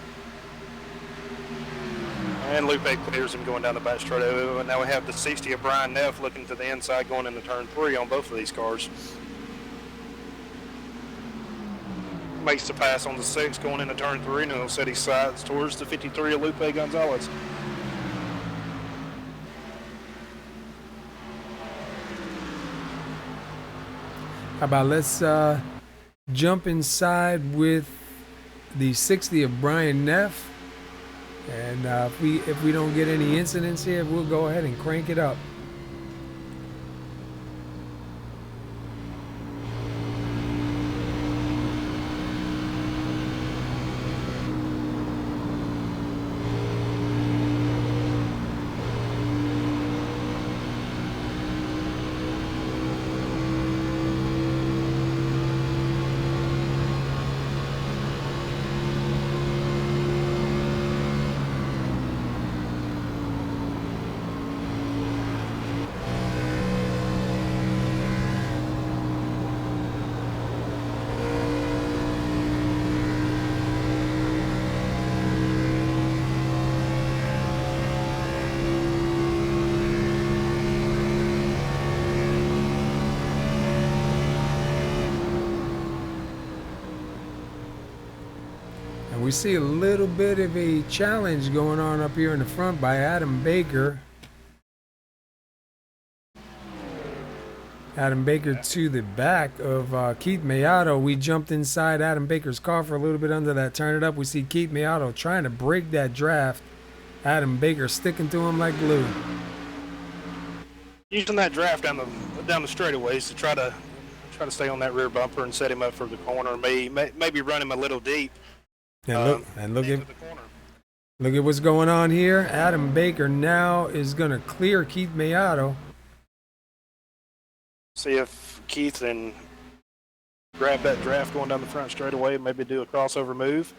B: And Lupe clears him going down the back straight. And now we have the 60 of Brian Neff looking to the inside going into turn 3 on both of these cars. Makes the pass on the 6 going into turn 3, and he'll set his sides towards the 53 of Lupe Gonzalez.
A: How about let's jump inside with the 60 of Brian Neff, and if we don't get any incidents here, we'll go ahead and crank it up. We see a little bit of a challenge going on up here in the front by Adam Baker. Adam Baker to the back of Keith Mayato. We jumped inside Adam Baker's car for a little bit under that turn it up. We see Keith Mayato trying to break that draft. Adam Baker sticking to him like glue.
B: Using that draft down the straightaways to try to stay on that rear bumper and set him up for the corner. Maybe run him a little deep.
A: And look at what's going on here. Adam Baker now is going to clear Keith Mayato.
B: See if Keith can grab that draft going down the front straightaway and maybe do a crossover move.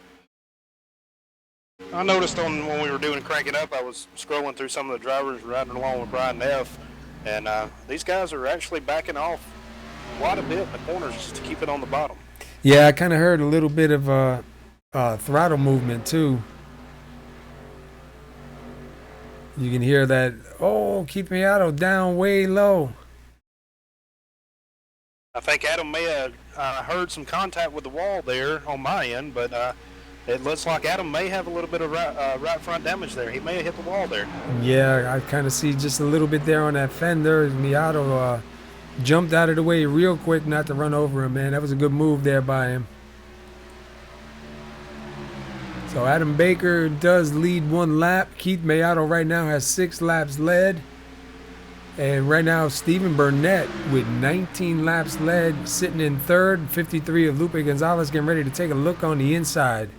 B: I noticed when we were doing Crank It Up, I was scrolling through some of the drivers riding along with Brian Neff, and these guys are actually backing off quite a bit in the corners just to keep it on the bottom.
A: Yeah, I kind of heard a little bit of throttle movement too. You can hear that. Oh, Keith Mayato down way low.
B: I think Adam may have heard some contact with the wall there on my end, but it looks like Adam may have a little bit of right front damage there. He may have hit the wall there.
A: Yeah, I kind of see just a little bit there on that fender. Mayato jumped out of the way real quick not to run over him, man. That was a good move there by him. So Adam Baker does lead 1 lap. Keith Mayato right now has 6 laps led. And right now, Stephen Burnett with 19 laps led, sitting in 3rd. 53 of Lupe Gonzalez getting ready to take a look on the inside.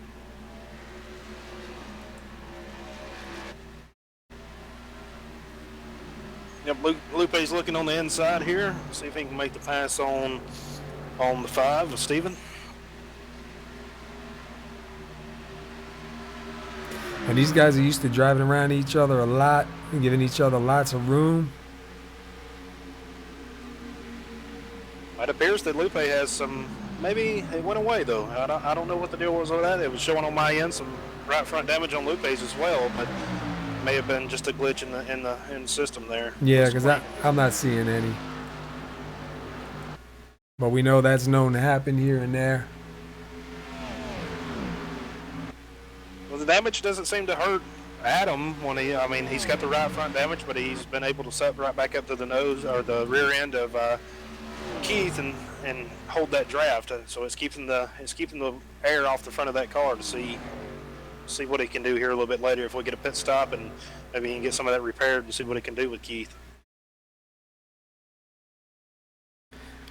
B: Yep, Lupe's looking on the inside here. See if he can make the pass on the 5 of Stephen.
A: And these guys are used to driving around each other a lot and giving each other lots of room.
B: It appears that Lupe has some, maybe it went away though. I don't know what the deal was with that. It was showing on my end some right front damage on Lupe's as well, but it may have been just a glitch in the system there.
A: Yeah, because I'm not seeing any. But we know that's known to happen here and there.
B: Well, the damage doesn't seem to hurt Adam when he's got the right front damage, but he's been able to set right back up to the nose or the rear end of Keith and hold that draft. So it's keeping the air off the front of that car to see what he can do here a little bit later if we get a pit stop and maybe he can get some of that repaired and see what he can do with Keith.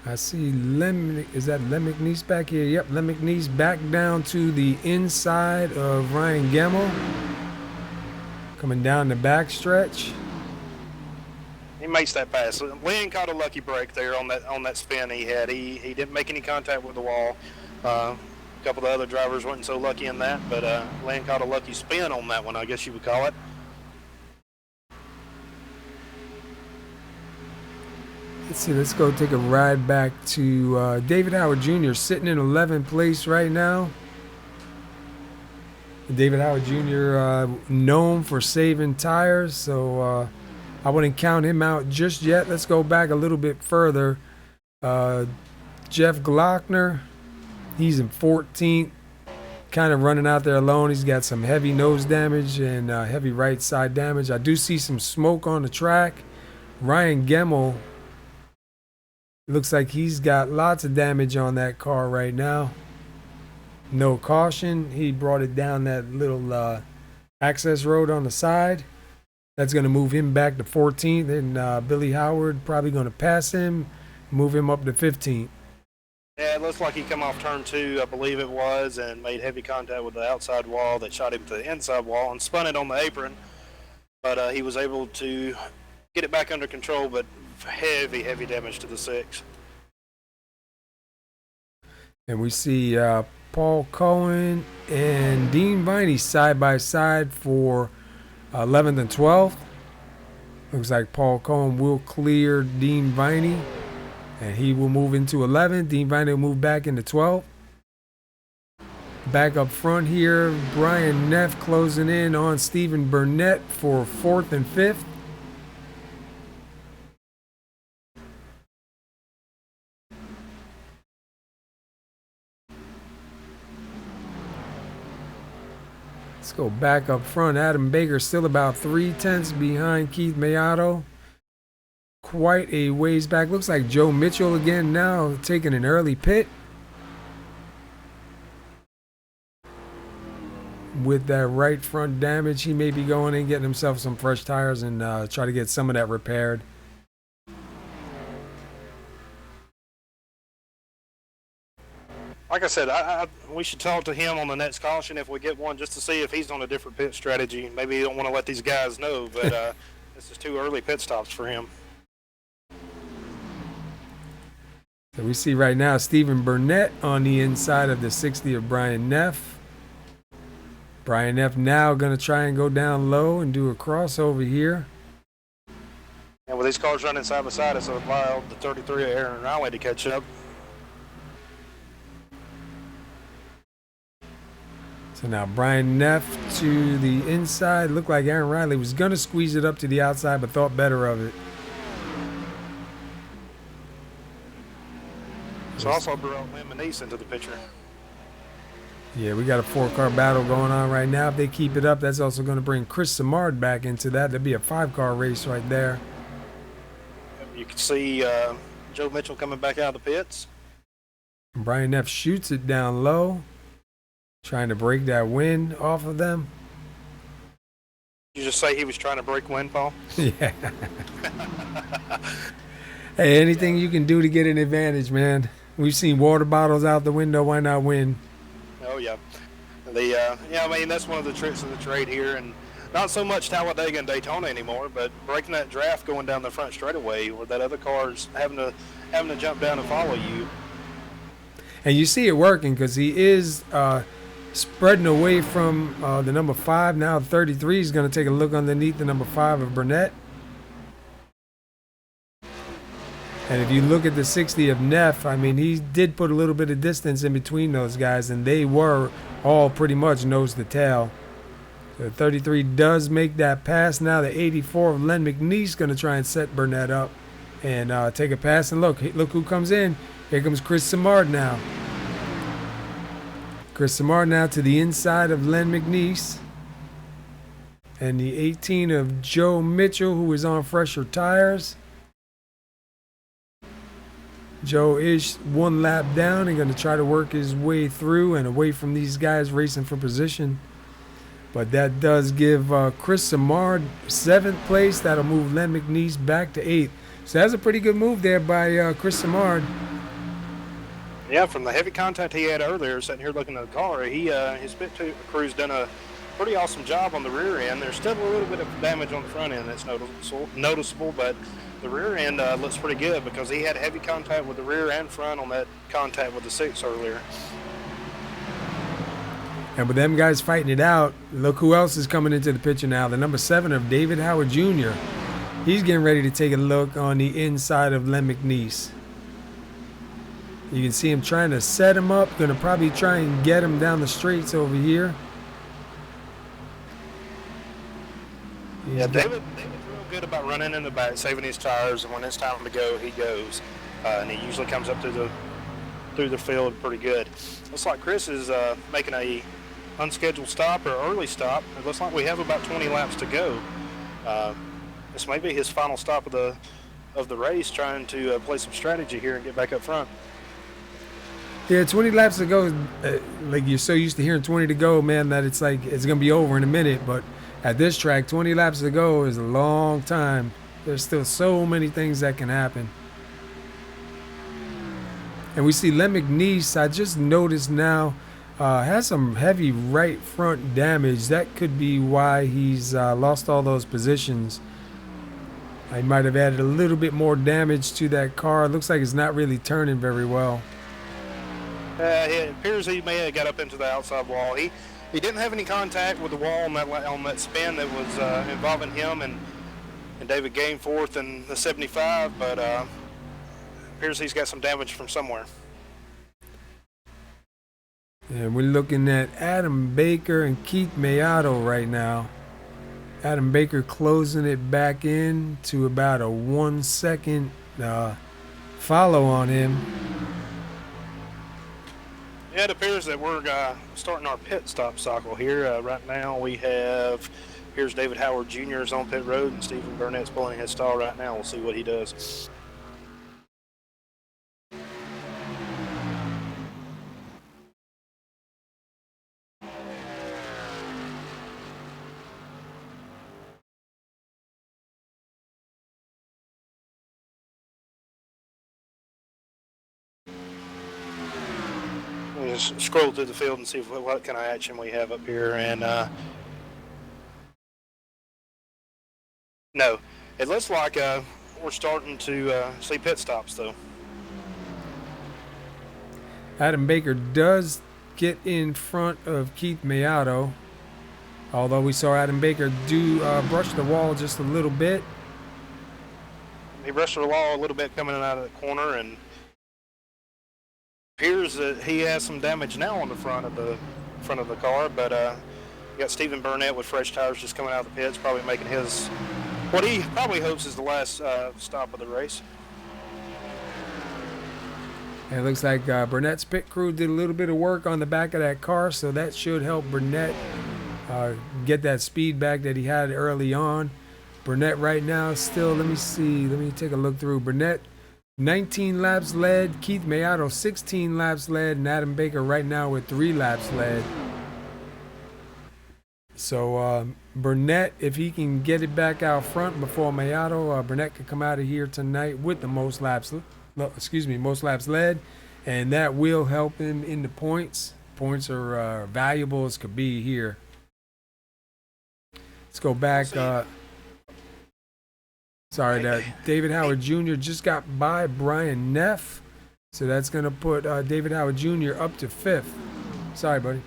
A: I see is that Lem McNeese back here? Yep, Lem McNeese back down to the inside of Ryan Gemmel. Coming down the back stretch.
B: He makes that pass. Lynn caught a lucky break there on that spin he had. He didn't make any contact with the wall. A couple of the other drivers weren't so lucky in that, but Lynn caught a lucky spin on that one, I guess you would call it.
A: Let's see, let's go take a ride back to David Howard Jr. sitting in 11th place right now. David Howard Jr. Known for saving tires, so I wouldn't count him out just yet. Let's go back a little bit further. Jeff Glockner, he's in 14th, kind of running out there alone. He's got some heavy nose damage and heavy right side damage. I do see some smoke on the track. Ryan Gemmel, looks like he's got lots of damage on that car right now. No caution. He brought it down that little access road on the side. That's going to move him back to 14th, and Billy Howard probably going to pass him, move him up to 15th.
B: Yeah, it looks like he come off turn 2, I believe it was, and made heavy contact with the outside wall that shot him to the inside wall and spun it on the apron. But he was able to get it back under control, but heavy, heavy damage to the 6.
A: And we see Paul Cohen and Dean Viney side by side for 11th and 12th. Looks like Paul Cohen will clear Dean Viney, and he will move into 11th. Dean Viney will move back into 12th. Back up front here, Brian Neff closing in on Stephen Burnett for 4th and 5th. Let's go back up front. Adam Baker still about 3/10 behind Keith Mayato. Quite a ways back. Looks like Joe Mitchell again now taking an early pit. With that right front damage, he may be going and getting himself some fresh tires and try to get some of that repaired.
B: Like I said, we should talk to him on the next caution if we get one, just to see if he's on a different pit strategy. Maybe he don't want to let these guys know, but this is too early pit stops for him.
A: So we see right now Stephen Burnett on the inside of the 60 of Brian Neff. Brian Neff now going to try and go down low and do a crossover here.
B: And with these cars running side by side, it's allowed the 33 of Aaron Riley to catch up.
A: So now Brian Neff to the inside. Looked like Aaron Riley was going to squeeze it up to the outside, but thought better of it.
B: So also brought Lynn Manise into the picture.
A: Yeah, we got a 4-car battle going on right now. If they keep it up, that's also going to bring Chris Samard back into that. There'll be a 5-car race right there.
B: You can see Joe Mitchell coming back out of the pits.
A: Brian Neff shoots it down low, trying to break that wind off of them.
B: You just say he was trying to break wind, Paul?
A: Yeah. Hey, anything you can do to get an advantage, man. We've seen water bottles out the window. Why not win?
B: Oh, yeah. I mean, that's one of the tricks of the trade here. And not so much Talladega and Daytona anymore, but breaking that draft going down the front straightaway where that other car's having to jump down and follow you.
A: And you see it working because he is spreading away from the number 5. Now 33 is going to take a look underneath the number 5 of Burnett. And if you look at the 60 of Neff, I mean, he did put a little bit of distance in between those guys, and they were all pretty much nose to tail. So 33 does make that pass. Now the 84 of Len McNeese going to try and set Burnett up and take a pass. And look who comes in. Here comes Chris Samard now. Chris Samard now to the inside of Len McNeese. And the 18 of Joe Mitchell, who is on fresher tires. Joe is 1 lap down and going to try to work his way through and away from these guys racing for position. But that does give Chris Samard 7th place. That'll move Len McNeese back to 8th. So that's a pretty good move there by Chris Samard.
B: Yeah, from the heavy contact he had earlier, sitting here looking at the car, his pit crew's done a pretty awesome job on the rear end. There's still a little bit of damage on the front end that's noticeable, but the rear end looks pretty good because he had heavy contact with the rear and front on that contact with the 6 earlier.
A: And with them guys fighting it out, look who else is coming into the picture now. The number 7 of David Howard Jr. He's getting ready to take a look on the inside of Len McNeese. You can see him trying to set him up. Going to probably try and get him down the straights over here.
B: Yeah, David's real good about running in the back, saving his tires, and when it's time to go, he goes. And he usually comes up through the field pretty good. Looks like Chris is making a unscheduled stop or early stop. It looks like we have about 20 laps to go. This may be his final stop of the race, trying to play some strategy here and get back up front.
A: Yeah, 20 laps to go. Like, you're so used to hearing 20 to go, man, that it's like it's gonna be over in a minute. But at this track, 20 laps to go is a long time. There's still so many things that can happen. And we see Len McNeese, I just noticed now, has some heavy right front damage. That could be why he's lost all those positions. I might have added a little bit more damage to that car. It looks like it's not really turning very well.
B: It appears he may have got up into the outside wall. He didn't have any contact with the wall on that spin that was involving him and David Gainforth in the 75, but appears he's got some damage from somewhere.
A: And we're looking at Adam Baker and Keith Mayato right now. Adam Baker closing it back in to about a 1 second follow on him.
B: Yeah, it appears that we're starting our pit stop cycle here. Right now we have, here's David Howard Jr. is on pit road, and Stephen Burnett's pulling his stall right now. We'll see what he does. Just scroll through the field and see what kind of action we have up here, and no, it looks like we're starting to see pit stops though.
A: Adam Baker does get in front of Keith Mayato, although we saw Adam Baker do brush the wall just a little bit.
B: He brushed the wall a little bit coming out of the corner, and appears that he has some damage now on the front of the car, but you got Stephen Burnett with fresh tires just coming out of the pits, probably making his what he probably hopes is the last stop of the race.
A: And it looks like Burnett's pit crew did a little bit of work on the back of that car, so that should help Burnett get that speed back that he had early on. Burnett right now still, let me take a look through. Burnett 19 laps led, Keith Mayato 16 laps led, and Adam Baker right now with 3 laps led. So Burnett, if he can get it back out front before Mayato, Burnett could come out of here tonight with the most laps led, and that will help him in the points. Points are valuable as could be here. Let's go back. David Howard Jr. just got by Brian Neff, so that's going to put David Howard Jr. up to 5th. Sorry, buddy.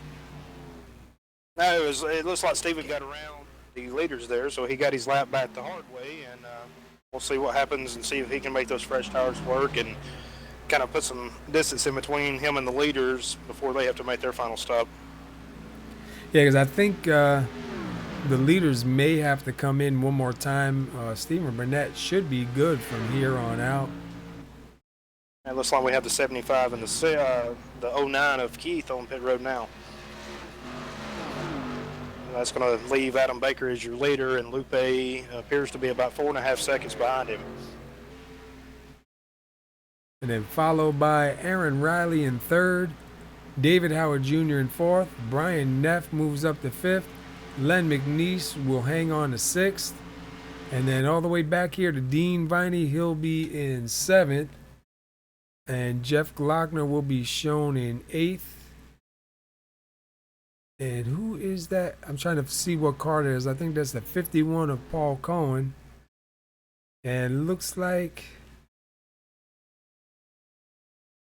B: No, it looks like Stephen got around the leaders there, so he got his lap back the hard way, and we'll see what happens and see if he can make those fresh tires work and kind of put some distance in between him and the leaders before they have to make their final stop.
A: Yeah, because I think the leaders may have to come in one more time. Stephen Burnett should be good from here on out.
B: It looks like we have the 75 and the 09 of Keith on pit road now. That's going to leave Adam Baker as your leader, and Lupe appears to be about 4.5 seconds behind him.
A: And then followed by Aaron Riley in 3rd, David Howard Jr. in 4th, Brian Neff moves up to 5th, Len McNeese will hang on to 6th, and then all the way back here to Dean Viney, he'll be in 7th, and Jeff Glockner will be shown in 8th. And who is that? I'm trying to see what car it is. I think that's the 51 of Paul Cohen. And it looks like,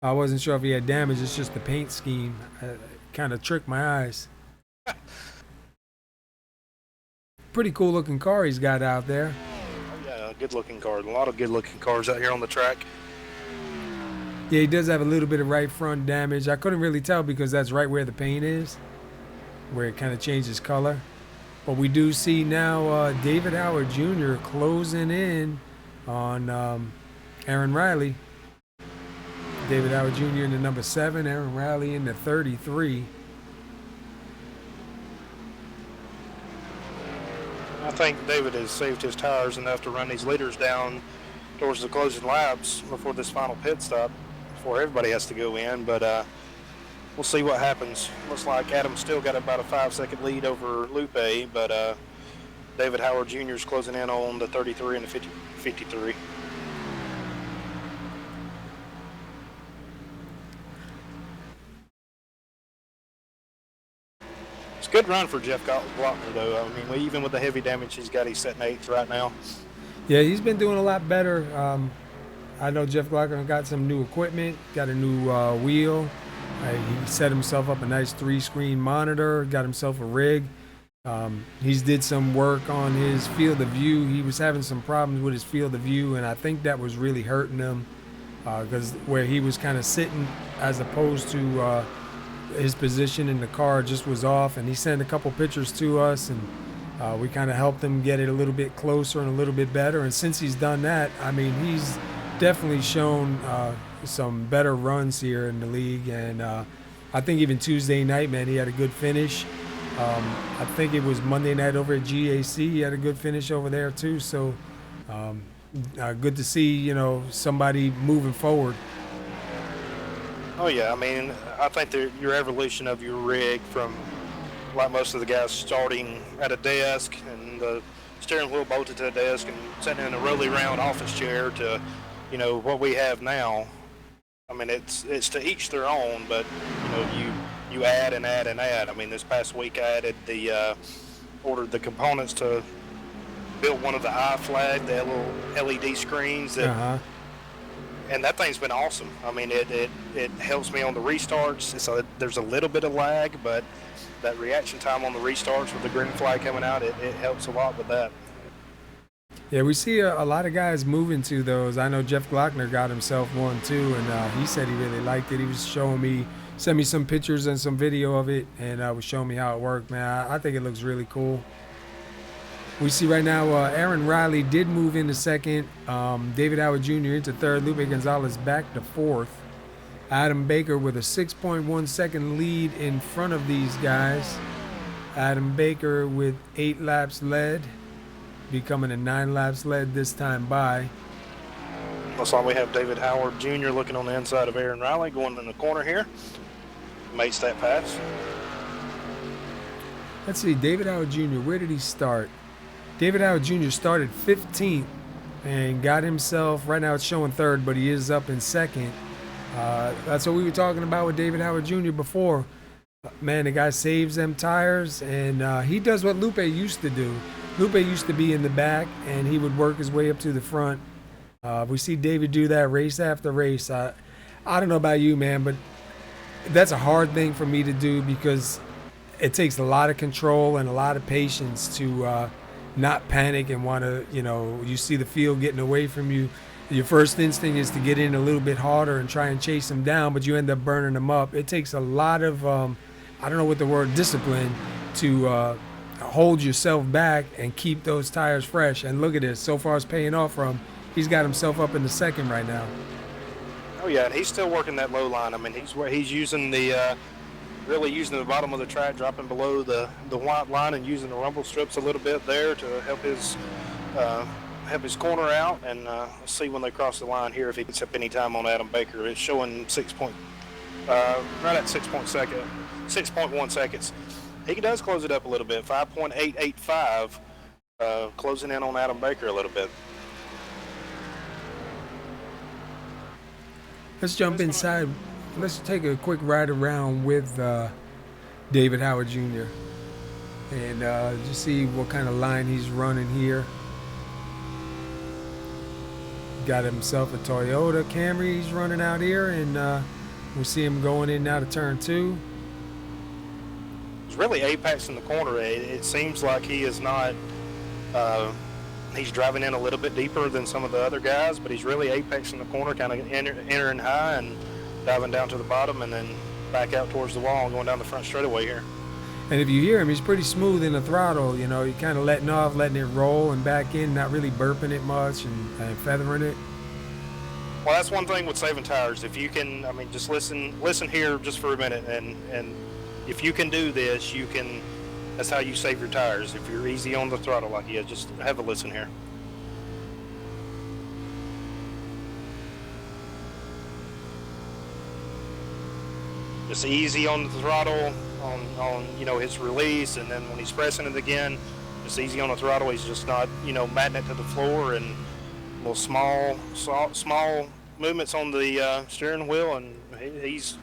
A: I wasn't sure if he had damage. It's just the paint scheme. Kind of tricked my eyes. Pretty cool looking car he's got out there.
B: Oh yeah, good looking car. A lot of good looking cars out here on the track.
A: Yeah, he does have a little bit of right front damage. I couldn't really tell because that's right where the paint is, where it kind of changes color. But we do see now David Howard Jr. closing in on Aaron Riley. David Howard Jr. in the number 7, Aaron Riley in the 33.
B: I think David has saved his tires enough to run these leaders down towards the closing laps before this final pit stop, before everybody has to go in. But we'll see what happens. Looks like Adam's still got about a 5-second lead over Lupe, but David Howard Jr. is closing in on the 33 and the 53. It's a good run for Jeff Glockner, though. I mean, even with the heavy damage he's got, he's setting 8th right now.
A: Yeah, he's been doing a lot better. I know Jeff Glockner got some new equipment, got a new wheel. He set himself up a nice 3-screen monitor, got himself a rig. He's did some work on his field of view. He was having some problems with his field of view, and I think that was really hurting him because where he was kind of sitting as opposed to his position in the car just was off. And he sent a couple pictures to us, and we kind of helped him get it a little bit closer and a little bit better. And since he's done that, I mean, he's definitely shown some better runs here in the league. And I think even Tuesday night, man, he had a good finish. I think it was Monday night over at GAC. He had a good finish over there too. So good to see, you know, somebody moving forward.
B: Oh yeah, I mean, I think your evolution of your rig from, like most of the guys, starting at a desk and the steering wheel bolted to a desk and sitting in a rolly round office chair to, you know, what we have now. I mean, it's to each their own, but you know, you add and add and add. I mean, this past week I added ordered the components to build one of the iFlag, the little LED screens that. And that thing's been awesome. I mean, it helps me on the restarts. So there's a little bit of lag, but that reaction time on the restarts with the green flag coming out, it helps a lot with that.
A: Yeah, we see a lot of guys moving to those. I know Jeff Glockner got himself one too, and he said he really liked it. He was showing me, sent me some pictures and some video of it, and was showing me how it worked, man. I think it looks really cool. We see right now Aaron Riley did move into 2nd, David Howard Jr. into 3rd, Lupe Gonzalez back to 4th. Adam Baker with a 6.1 second lead in front of these guys. Adam Baker with 8 laps led, becoming a 9 laps led this time by.
B: Looks like we have David Howard Jr. looking on the inside of Aaron Riley, going in the corner here. Makes that pass.
A: Let's see, David Howard Jr., where did he start? David Howard Jr. started 15th and got himself, right now it's showing 3rd, but he is up in 2nd. That's what we were talking about with David Howard Jr. before. Man, the guy saves them tires, and he does what Lupe used to do. Lupe used to be in the back, and he would work his way up to the front. We see David do that race after race. I don't know about you, man, but that's a hard thing for me to do because it takes a lot of control and a lot of patience to not panic and want to, you know, you see the field getting away from you. Your first instinct is to get in a little bit harder and try and chase them down, but you end up burning them up. It takes a lot of, I don't know what the word, discipline to hold yourself back and keep those tires fresh. And look at this, so far it's paying off for him. He's got himself up in the 2nd right now.
B: Oh yeah, and he's still working that low line. I mean, he's using really using the bottom of the track, dropping below the white line and using the rumble strips a little bit there to help his corner out. And let's see when they cross the line here if he gets up any time on Adam Baker. It's showing right at 6.1 seconds. He does close it up a little bit, 5.885, closing in on Adam Baker a little bit.
A: Let's jump inside. Let's take a quick ride around with David Howard Jr. and just see what kind of line he's running here. Got himself a Toyota Camry he's running out here, and we see him going in now to turn 2.
B: He's really apex in the corner. It seems like he is not, he's driving in a little bit deeper than some of the other guys, but he's really apex in the corner, kind of entering high and diving down to the bottom and then back out towards the wall and going down the front straightaway here.
A: And if you hear him, he's pretty smooth in the throttle. You know, he kind of letting off, letting it roll and back in, not really burping it much and feathering it.
B: Well, that's one thing with saving tires. If you can, I mean, just listen here just for a minute, and if you can do this, you can. That's how you save your tires. If you're easy on the throttle like he is, just have a listen here. Just easy on the throttle, on you know his release, and then when he's pressing it again, just easy on the throttle. He's just not matting it to the floor, and little small movements on the steering wheel, and he's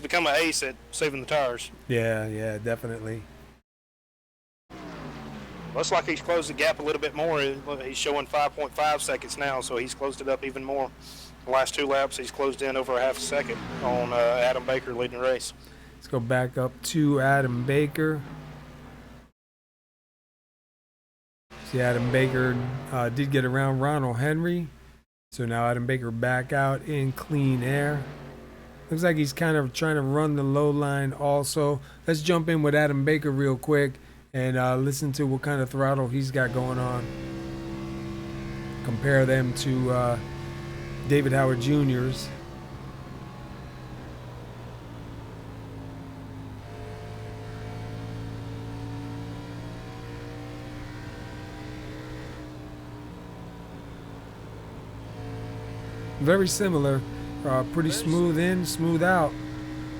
B: become an ace at saving the tires.
A: Yeah, definitely.
B: Looks like he's closed the gap a little bit more. He's showing 5.5 seconds now, so he's closed it up even more. The last 2 laps, he's closed in over a half a second on Adam Baker leading the race.
A: Let's go back up to Adam Baker. See, Adam Baker did get around Ronald Henry. So now Adam Baker back out in clean air. Looks like he's kind of trying to run the low line also. Let's jump in with Adam Baker real quick and listen to what kind of throttle he's got going on. Compare them to David Howard Jr.'s. Very similar, pretty smooth in, smooth out.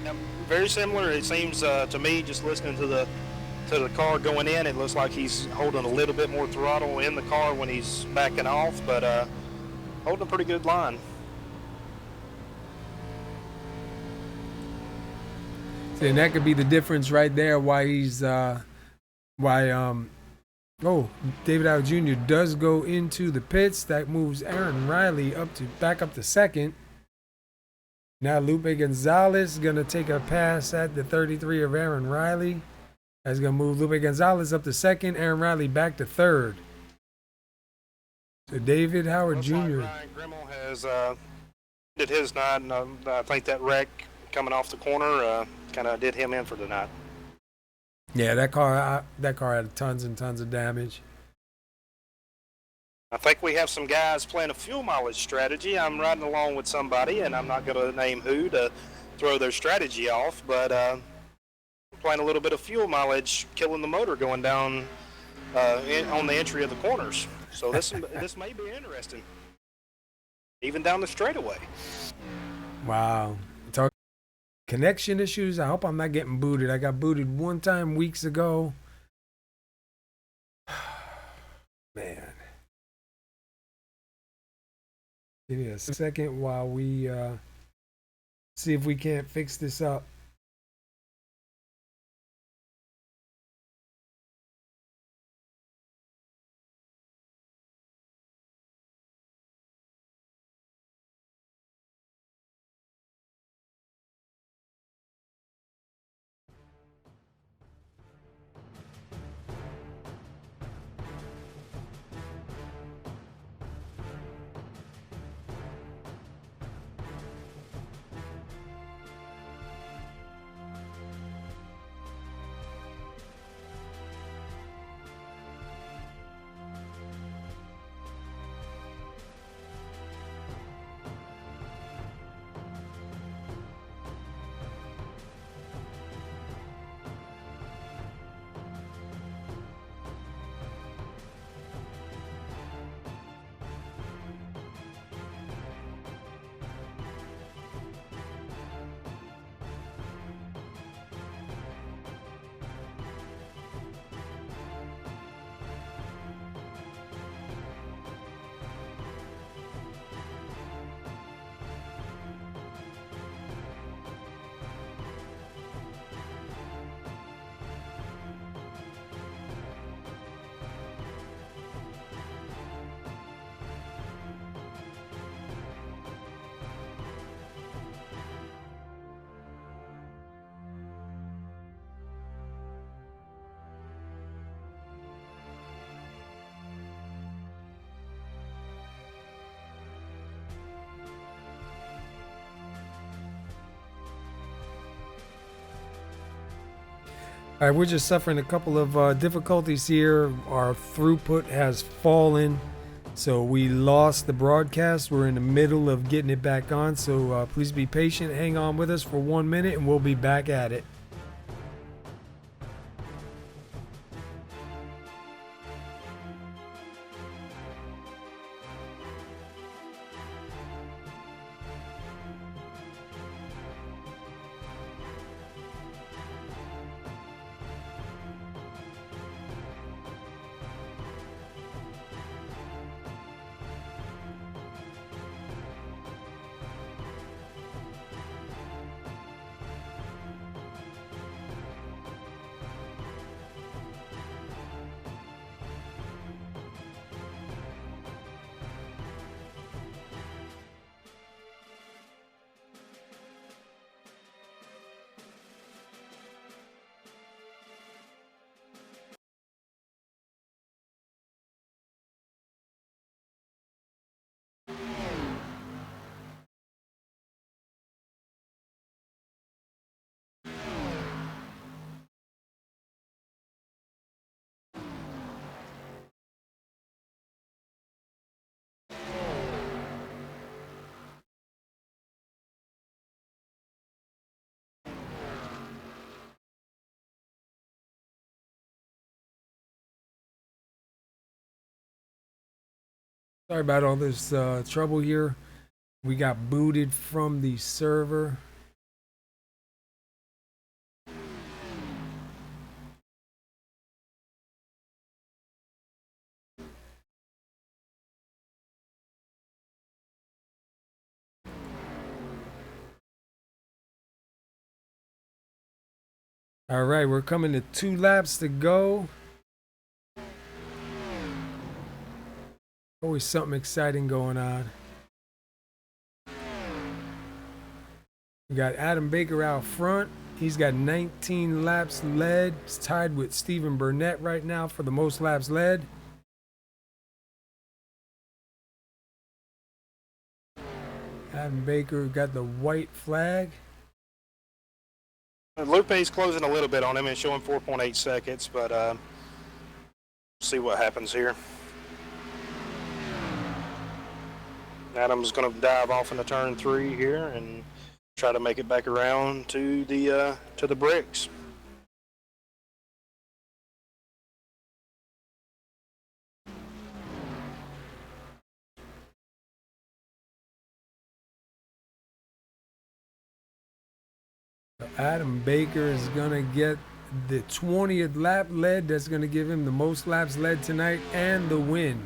B: Yep, very similar. It seems to me, just listening to the car going in, it looks like he's holding a little bit more throttle in the car when he's backing off, but holding a pretty good line.
A: See, and that could be the difference right there. Why he's David Howard Jr. does go into the pits. That moves Aaron Riley back up to second. Now Lupe Gonzalez is gonna take a pass at the 33 of Aaron Riley. That's gonna move Lupe Gonzalez up to second. Aaron Riley back to third. So David Howard Jr.
B: Like Ryan Grimmel has did his night, and I think that wreck coming off the corner kind of did him in for the night.
A: Yeah, that car had tons and tons of damage.
B: I think we have some guys playing a fuel mileage strategy. I'm riding along with somebody, and I'm not going to name who to throw their strategy off, but playing a little bit of fuel mileage, killing the motor going down on the entry of the corners. So this may be interesting, even down the straightaway.
A: Wow. Talk connection issues. I hope I'm not getting booted. I got booted one time weeks ago. Man. Give me a second while we see if we can't fix this up. All right, we're just suffering a couple of difficulties here. Our throughput has fallen, so we lost the broadcast. We're in the middle of getting it back on, so please be patient. Hang on with us for 1 minute, and we'll be back at it. Sorry about all this trouble here. We got booted from the server. All right, we're coming to 2 laps to go. Always something exciting going on. We got Adam Baker out front. He's got 19 laps led. He's tied with Stephen Burnett right now for the most laps led. Adam Baker got the white flag.
B: Lupe's closing a little bit on him and showing 4.8 seconds, but see what happens here. Adam's going to dive off into turn 3 here and try to make it back around to the bricks.
A: Adam Baker is going to get the 20th lap led. That's going to give him the most laps led tonight and the win.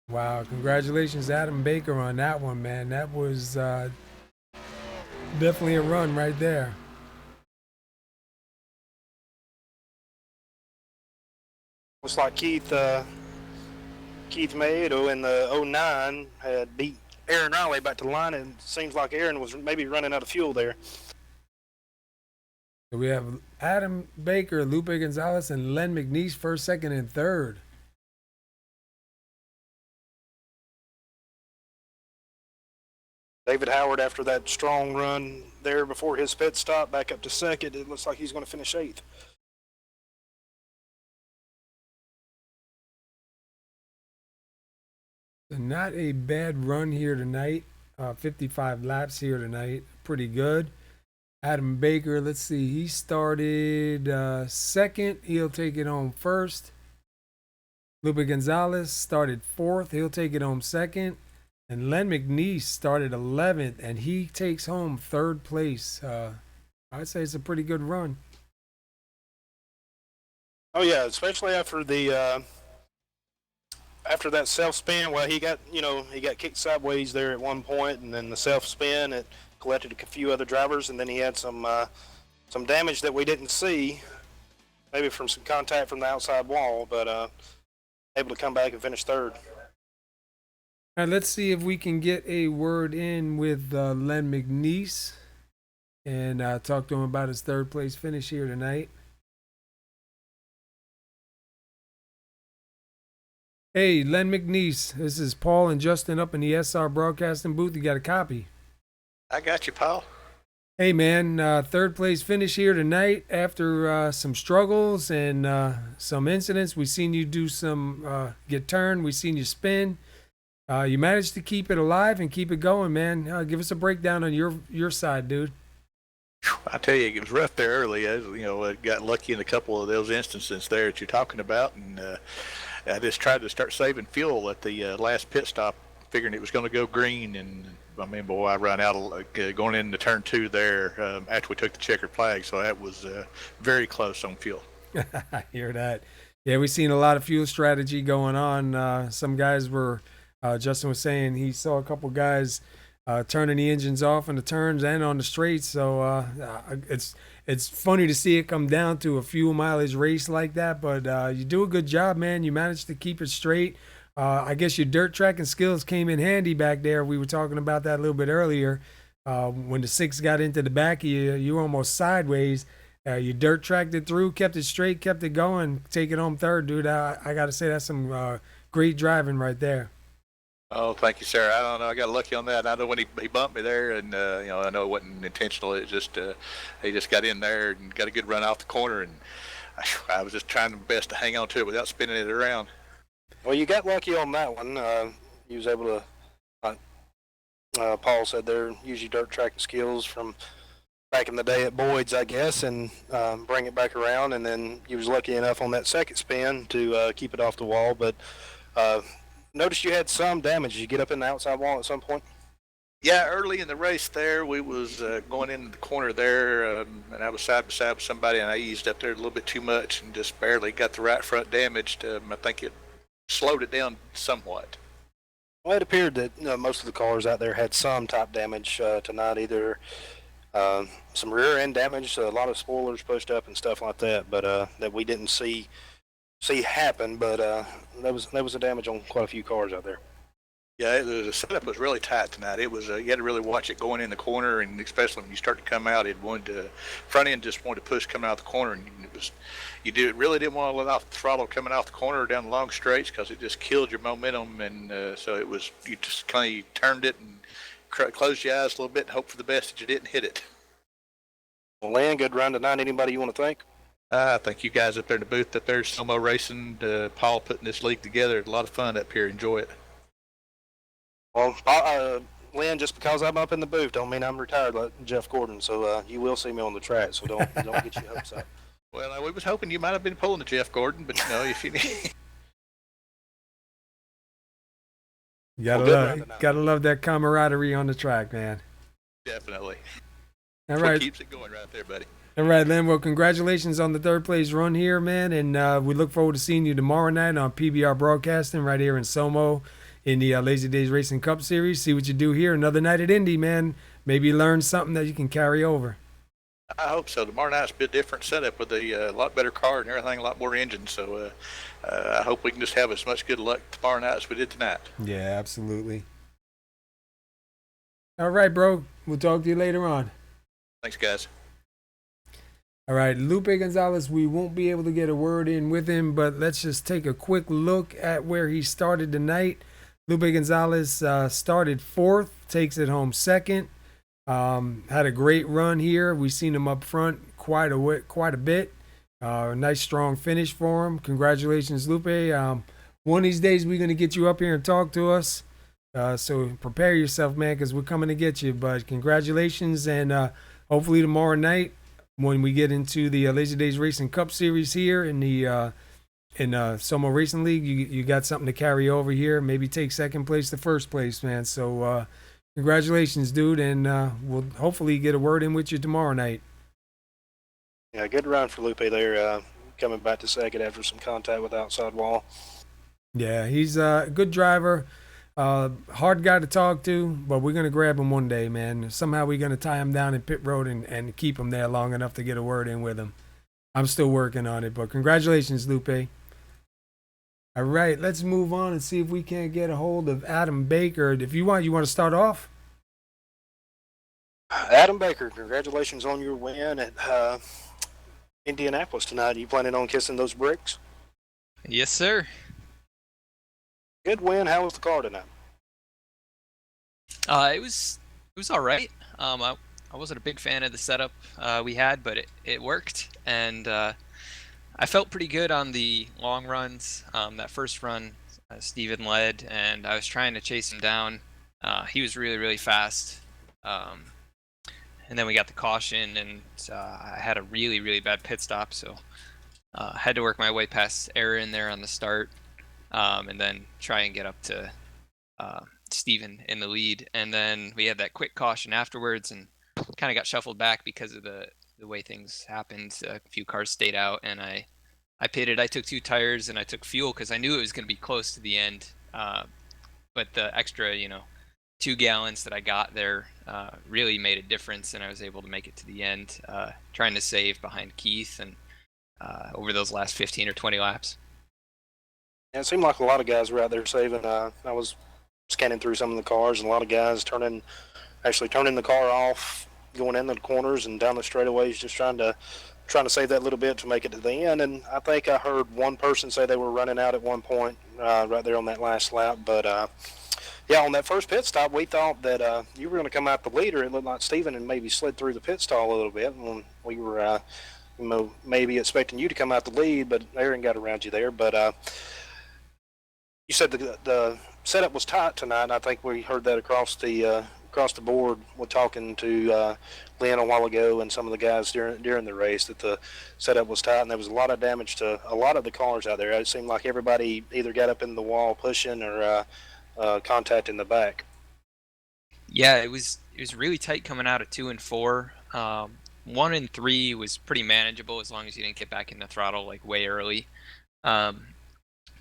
A: Wow, congratulations, Adam Baker, on that one, man. That was definitely a run right there.
B: Looks like Keith Maedo in the 09 had beat Aaron Riley back to the line, and it seems like Aaron was maybe running out of fuel there.
A: So we have Adam Baker, Lupe Gonzalez, and Len McNeese first, second, and third.
B: David Howard, after that strong run there before his pit stop, back up to second. It looks like he's going to finish 8th.
A: So not a bad run here tonight. 55 laps here tonight. Pretty good. Adam Baker, let's see. He started second. He'll take it home first. Lupe Gonzalez started 4th. He'll take it home second. And Len McNeese started 11th, and he takes home 3rd place. I'd say it's a pretty good run.
B: Oh yeah, especially after the after that self spin. Well, he got kicked sideways there at one point, and then the self spin it collected a few other drivers, and then he had some damage that we didn't see, maybe from some contact from the outside wall, but able to come back and finish 3rd.
A: All right, let's see if we can get a word in with Len McNeese and talk to him about his 3rd place finish here tonight. Hey, Len McNeese, this is Paul and Justin up in the SR Broadcasting booth. You got a copy?
D: I got you, Paul.
A: Hey man, third place finish here tonight after some struggles and some incidents. We seen you do some get turned. We seen you spin. You managed to keep it alive and keep it going, man. Give us a breakdown on your side, dude.
D: I tell you, it was rough there early. I got lucky in a couple of those instances there that you're talking about, and I just tried to start saving fuel at the last pit stop, figuring it was going to go green. And I mean, boy, I ran out of going into turn two there after we took the checkered flag, so that was very close on fuel.
A: I hear that. Yeah, we seen a lot of fuel strategy going on. Some guys were, Justin was saying he saw a couple guys turning the engines off in the turns and on the straights. So it's funny to see it come down to a fuel mileage race like that. But you do a good job, man. You managed to keep it straight. I guess your dirt tracking skills came in handy back there. We were talking about that a little bit earlier. When the six got into the back of you, you were almost sideways. You dirt tracked it through, kept it straight, kept it going, take it home third, dude. I got to say that's some great driving right there.
D: Oh, thank you, sir. I don't know. I got lucky on that. I know when he bumped me there, and I know it wasn't intentional. It just he just got in there and got a good run off the corner, and I was just trying my best to hang on to it without spinning it around.
B: Well, you got lucky on that one. You was able to. Paul said they're usually dirt tracking skills from back in the day at Boyd's, I guess, and bring it back around. And then you was lucky enough on that second spin to keep it off the wall, but. Noticed you had some damage. Did you get up in the outside wall at some point?
D: Yeah, early in the race there, we was going into the corner there, and I was side by side with somebody, and I eased up there a little bit too much and just barely got the right front damaged. I think it slowed it down somewhat.
B: Well, it appeared that most of the cars out there had some top damage tonight, either some rear end damage, a lot of spoilers pushed up and stuff like that, but that we didn't see happen, but there was a damage on quite a few cars out there.
D: Yeah, the setup was really tight tonight. It was you had to really watch it going in the corner, and especially when you start to come out, it wanted to front end just wanted to push coming out the corner, and really didn't want to let off the throttle coming off the corner or down the long straights because it just killed your momentum, and so it was you just kind of turned it and closed your eyes a little bit and hope for the best that you didn't hit it.
B: Well, Lynn, good run tonight. Anybody you want to thank?
D: I think you guys up there in the booth up there, SoMo Racing, Paul putting this league together. A lot of fun up here. Enjoy it.
B: Well, Lynn, just because I'm up in the booth don't mean I'm retired like Jeff Gordon. So you will see me on the track. So don't get your hopes up.
D: Well, we was hoping you might have been pulling the Jeff Gordon, but if you need.
A: You gotta love that camaraderie on the track, man.
D: Definitely.
A: All
D: That's
A: right.
D: what keeps it going right there, buddy.
A: All right, then. Well, congratulations on the third place run here, man. And we look forward to seeing you tomorrow night on PBR Broadcasting right here in SoMo in the Lazy Days Racing Cup Series. See what you do here. Another night at Indy, man. Maybe learn something that you can carry over.
D: I hope so. Tomorrow night's a bit different setup with a lot better car and everything, a lot more engine. So I hope we can just have as much good luck tomorrow night as we did tonight.
A: Yeah, absolutely. All right, bro. We'll talk to you later on.
D: Thanks, guys.
A: All right, Lupe Gonzalez, we won't be able to get a word in with him, but let's just take a quick look at where he started tonight. Lupe Gonzalez started fourth, takes it home second. Had a great run here. We've seen him up front quite a bit. Nice, strong finish for him. Congratulations, Lupe. One of these days, we're going to get you up here and talk to us. So prepare yourself, man, because we're coming to get you. But congratulations, and hopefully tomorrow night, when we get into the Lazy Days Racing Cup Series here in the SoMo Racing League, you got something to carry over here. Maybe take second place to first place, man. So congratulations, dude, and we'll hopefully get a word in with you tomorrow night.
B: Yeah, good run for Lupe there, coming back to second after some contact with the outside wall.
A: Yeah, he's a good driver. Hard guy to talk to, but we're going to grab him one day, man. Somehow we're going to tie him down in pit road and keep him there long enough to get a word in with him. I'm still working on it, but congratulations, Lupe. All right, let's move on and see if we can't get a hold of Adam Baker. If you want to start off?
B: Adam Baker, congratulations on your win at Indianapolis tonight. Are you planning on kissing those bricks?
E: Yes, sir.
B: Good win. How was the car tonight?
E: It was all right. I wasn't a big fan of the setup we had, but it worked, and I felt pretty good on the long runs. That first run, Steven led, and I was trying to chase him down. He was really, really fast. Um, and then we got the caution, and I had a really, really bad pit stop, so I had to work my way past Aaron there on the start, and then try and get up to Steven in the lead. And then we had that quick caution afterwards, and kind of got shuffled back because of the way things happened. A few cars stayed out, and I pitted. I took 2 tires and I took fuel because I knew it was going to be close to the end. But the extra, 2 gallons that I got there really made a difference, and I was able to make it to the end, trying to save behind Keith and over those last 15 or 20 laps.
B: Yeah, it seemed like a lot of guys were out there saving. I was scanning through some of the cars, and a lot of guys actually turning the car off, going into the corners and down the straightaways, just trying to save that little bit to make it to the end. And I think I heard one person say they were running out at one point right there on that last lap. But yeah, on that first pit stop, we thought that you were going to come out the leader. It looked like Steven and maybe slid through the pit stall a little bit. And we were maybe expecting you to come out the lead, but Aaron got around you there. But you said the setup was tight tonight, and I think we heard that across the board with talking to Lynn a while ago and some of the guys during the race, that the setup was tight and there was a lot of damage to a lot of the cars out there. It seemed like everybody either got up in the wall pushing or contact in the back.
E: Yeah, it was really tight coming out of 2 and 4. 1 and 3 was pretty manageable as long as you didn't get back in the throttle like way early.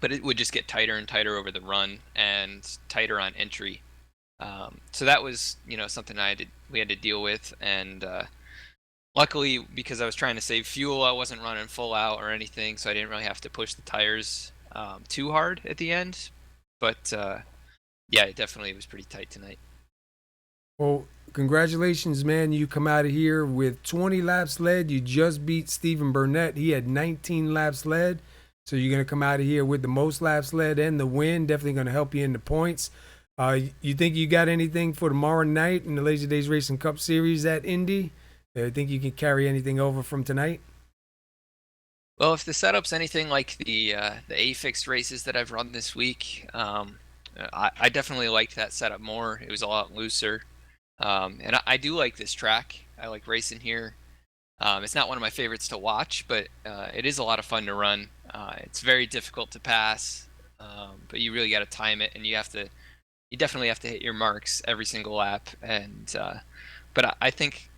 E: But it would just get tighter and tighter over the run and tighter on entry. So that was, something we had to deal with. And luckily, because I was trying to save fuel, I wasn't running full out or anything, so I didn't really have to push the tires too hard at the end. But yeah, it definitely was pretty tight tonight.
A: Well, congratulations, man. You come out of here with 20 laps led. You just beat Stephen Burnett. He had 19 laps led. So you're going to come out of here with the most laps led and the win. Definitely going to help you in the points. You think you got anything for tomorrow night in the Lazy Days Racing Cup Series at Indy? You think you can carry anything over from tonight?
E: Well, if the setup's anything like the A-Fixed races that I've run this week, I definitely liked that setup more. It was a lot looser. And I do like this track. I like racing here. It's not one of my favorites to watch, but it is a lot of fun to run. It's very difficult to pass, but you really got to time it, and you definitely have to hit your marks every single lap. And but I think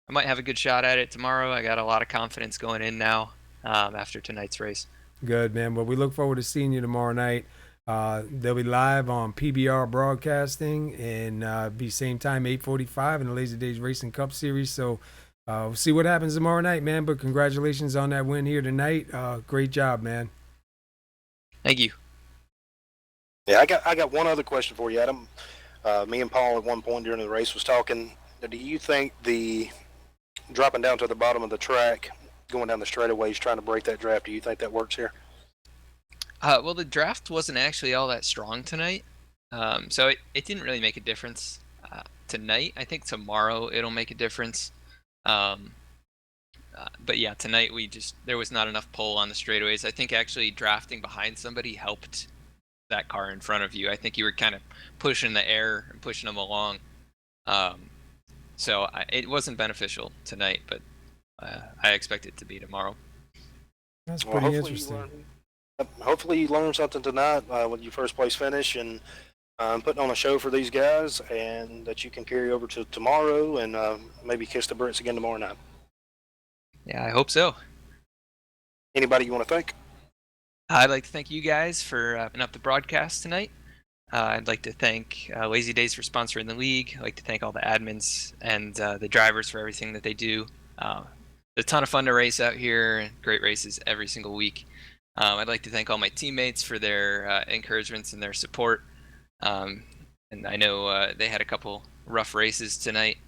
E: I might have a good shot at it tomorrow. I got a lot of confidence going in now after tonight's race.
A: Good, man. Well, we look forward to seeing you tomorrow night. They'll be live on PBR Broadcasting and be same time, 8:45 in the Lazy Days Racing Cup Series. So we'll see what happens tomorrow night, man. But congratulations on that win here tonight. Great job, man.
E: Thank you.
B: Yeah, I got one other question for you, Adam. Me and Paul at one point during the race was talking. Do you think the dropping down to the bottom of the track, going down the straightaways, trying to break that draft, do you think that works here?
E: Well, the draft wasn't actually all that strong tonight, so it didn't really make a difference tonight. I think tomorrow it'll make a difference. But yeah, tonight there was not enough pull on the straightaways. I think actually drafting behind somebody helped that car in front of you. I think you were kind of pushing the air and pushing them along. So it wasn't beneficial tonight, but I expect it to be tomorrow.
A: That's pretty interesting.
B: Hopefully you learn something tonight with your first place finish and putting on a show for these guys, and that you can carry over to tomorrow and maybe kiss the Brits again tomorrow night.
E: Yeah, I hope so.
B: Anybody you want to thank?
E: I'd like to thank you guys for putting up the broadcast tonight. I'd like to thank Lazy Days for sponsoring the league. I'd like to thank all the admins and the drivers for everything that they do. It's a ton of fun to race out here. Great races every single week. I'd like to thank all my teammates for their encouragements and their support. And I know they had a couple rough races tonight.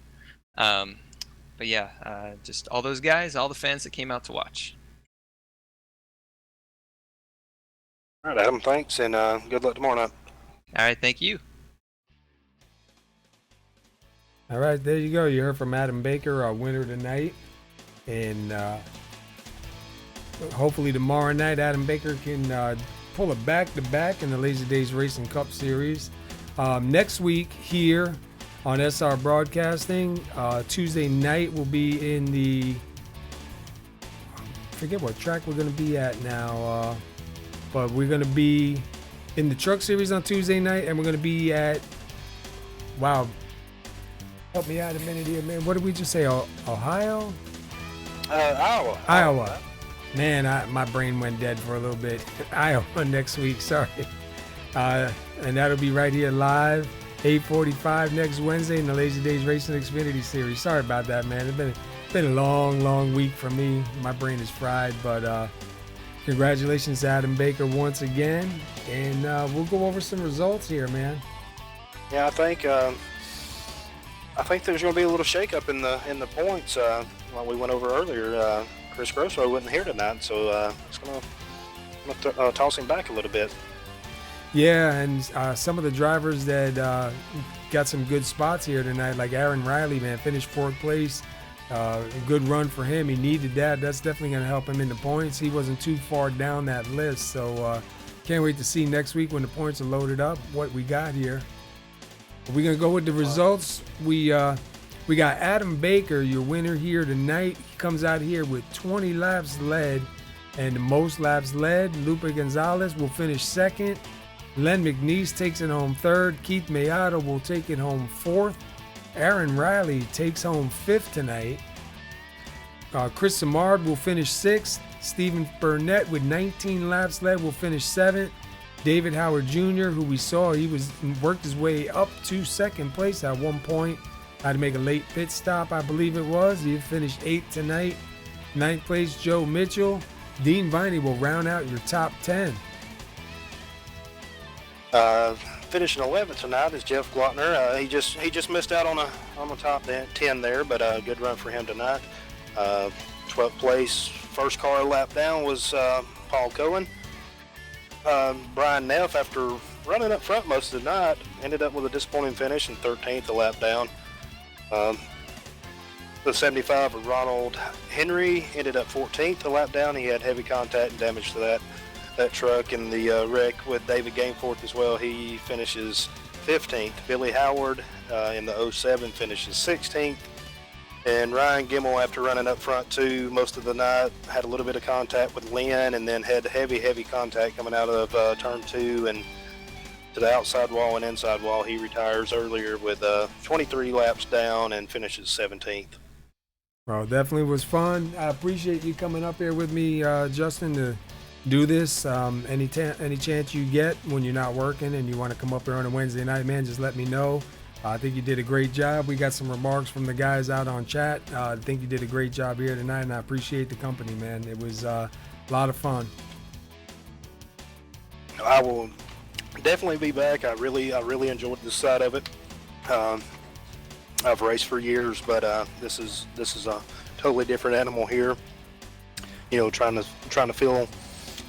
E: But yeah, just all those guys, all the fans that came out to watch.
B: All right, Adam, thanks, and good luck tomorrow night.
E: All right, thank you.
A: All right, there you go. You heard from Adam Baker, our winner tonight. And hopefully tomorrow night, Adam Baker can pull a back-to-back in the Lazy Days Racing Cup Series. Next week here on SR Broadcasting, Tuesday night will be in the, I forget what track we're going to be at now, but we're going to be in the Truck Series on Tuesday night, and we're going to be at, wow, help me out a minute here, man. What did we just say? Ohio?
B: Iowa.
A: Iowa. Man, my brain went dead for a little bit. Iowa next week, sorry. And that'll be right here live, 8:45 next Wednesday in the Lazy Days Racing Xfinity Series. Sorry about that, man. It's been a long week for me. My brain is fried, but congratulations to Adam Baker once again. And we'll go over some results here, man.
B: Yeah, I think there's going to be a little shakeup in the points. Like we went over earlier, Chris Grosso wasn't here tonight, so it's going to toss him back a little bit.
A: Yeah, and some of the drivers that got some good spots here tonight, like Aaron Riley, man, finished 4th place. A good run for him. He needed that. That's definitely going to help him in the points. He wasn't too far down that list, so can't wait to see next week when the points are loaded up what we got here. We're going to go with the results. We got Adam Baker, your winner here tonight. He comes out here with 20 laps led, and the most laps led. Lupe Gonzalez will finish 2nd. Len McNeese takes it home 3rd. Keith Mayada will take it home 4th. Aaron Riley takes home 5th tonight. Chris Samard will finish 6th. Stephen Burnett with 19 laps led will finish 7th. David Howard Jr., who we saw, he worked his way up to 2nd place at one point. Had to make a late pit stop, I believe it was. He finished 8th tonight. 9th place, Joe Mitchell. Dean Viney will round out your top 10.
B: Finishing 11th tonight is Jeff Glottner. He just missed out on the top 10 there, but a good run for him tonight. 12th place, first car lap down was Paul Cohen. Brian Neff, after running up front most of the night, ended up with a disappointing finish and 13th a lap down. The 75 of Ronald Henry ended up 14th a lap down. He had heavy contact and damage to that truck in the wreck with David Gameforth as well. He finishes 15th. Billy Howard in the 07 finishes 16th. And Ryan Gimmel, after running up front too most of the night, had a little bit of contact with Lynn and then had heavy contact coming out of turn 2 and to the outside wall and inside wall. He retires earlier with 23 laps down and finishes 17th.
A: Well, definitely was fun. I appreciate you coming up here with me, Justin, to do this. Any chance you get when you're not working and you want to come up here on a Wednesday night, man, just let me know. I think you did a great job. We got some remarks from the guys out on chat. I think you did a great job here tonight, and I appreciate the company, man. It was a lot of fun.
B: I will definitely be back. I really enjoyed this side of it. I've raced for years, but this is a totally different animal here. You know, trying to fill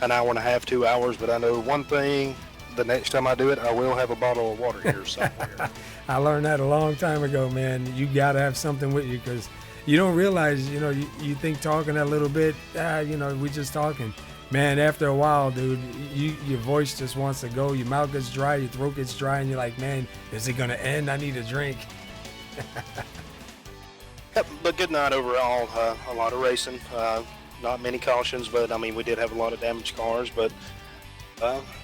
B: an hour and a half, 2 hours. But I know one thing: the next time I do it, I will have a bottle of water here somewhere.
A: I learned that a long time ago, man. You gotta have something with you because you don't realize, you think talking that little bit, we just talking. Man, after a while, dude, your voice just wants to go. Your mouth gets dry, your throat gets dry, and you're like, man, is it gonna end? I need a drink.
B: Yep, but good night overall. A lot of racing. Not many cautions, but I mean, we did have a lot of damaged cars, but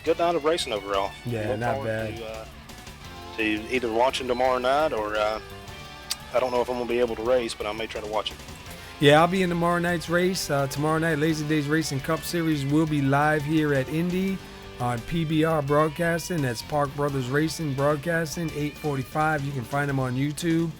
B: good night of racing overall.
A: Yeah,
B: Look
A: not
B: forward
A: bad.
B: To either watching tomorrow night or I don't know if I'm going to be able to race, but I may try to watch it.
A: Yeah, I'll be in tomorrow night's race. Tomorrow night, Lazy Days Racing Cup Series will be live here at Indy on PBR Broadcasting. That's Park Brothers Racing Broadcasting, 8:45. You can find them on YouTube.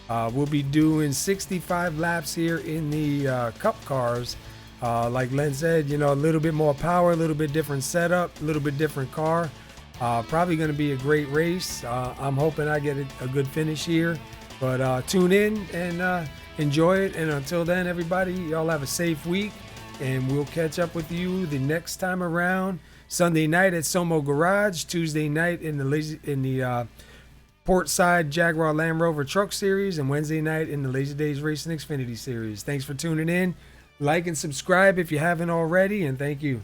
A: We'll be doing 65 laps here in the Cup cars. Like Len said, a little bit more power, a little bit different setup, a little bit different car. Probably going to be a great race. I'm hoping I get a good finish here. But tune in and enjoy it. And until then, everybody, y'all have a safe week. And we'll catch up with you the next time around. Sunday night at SoMo Garage. Tuesday night in the Portside Jaguar Land Rover Truck Series, and Wednesday night in the Lazy Days Racing Xfinity Series. Thanks for tuning in. Like and subscribe if you haven't already, and thank you.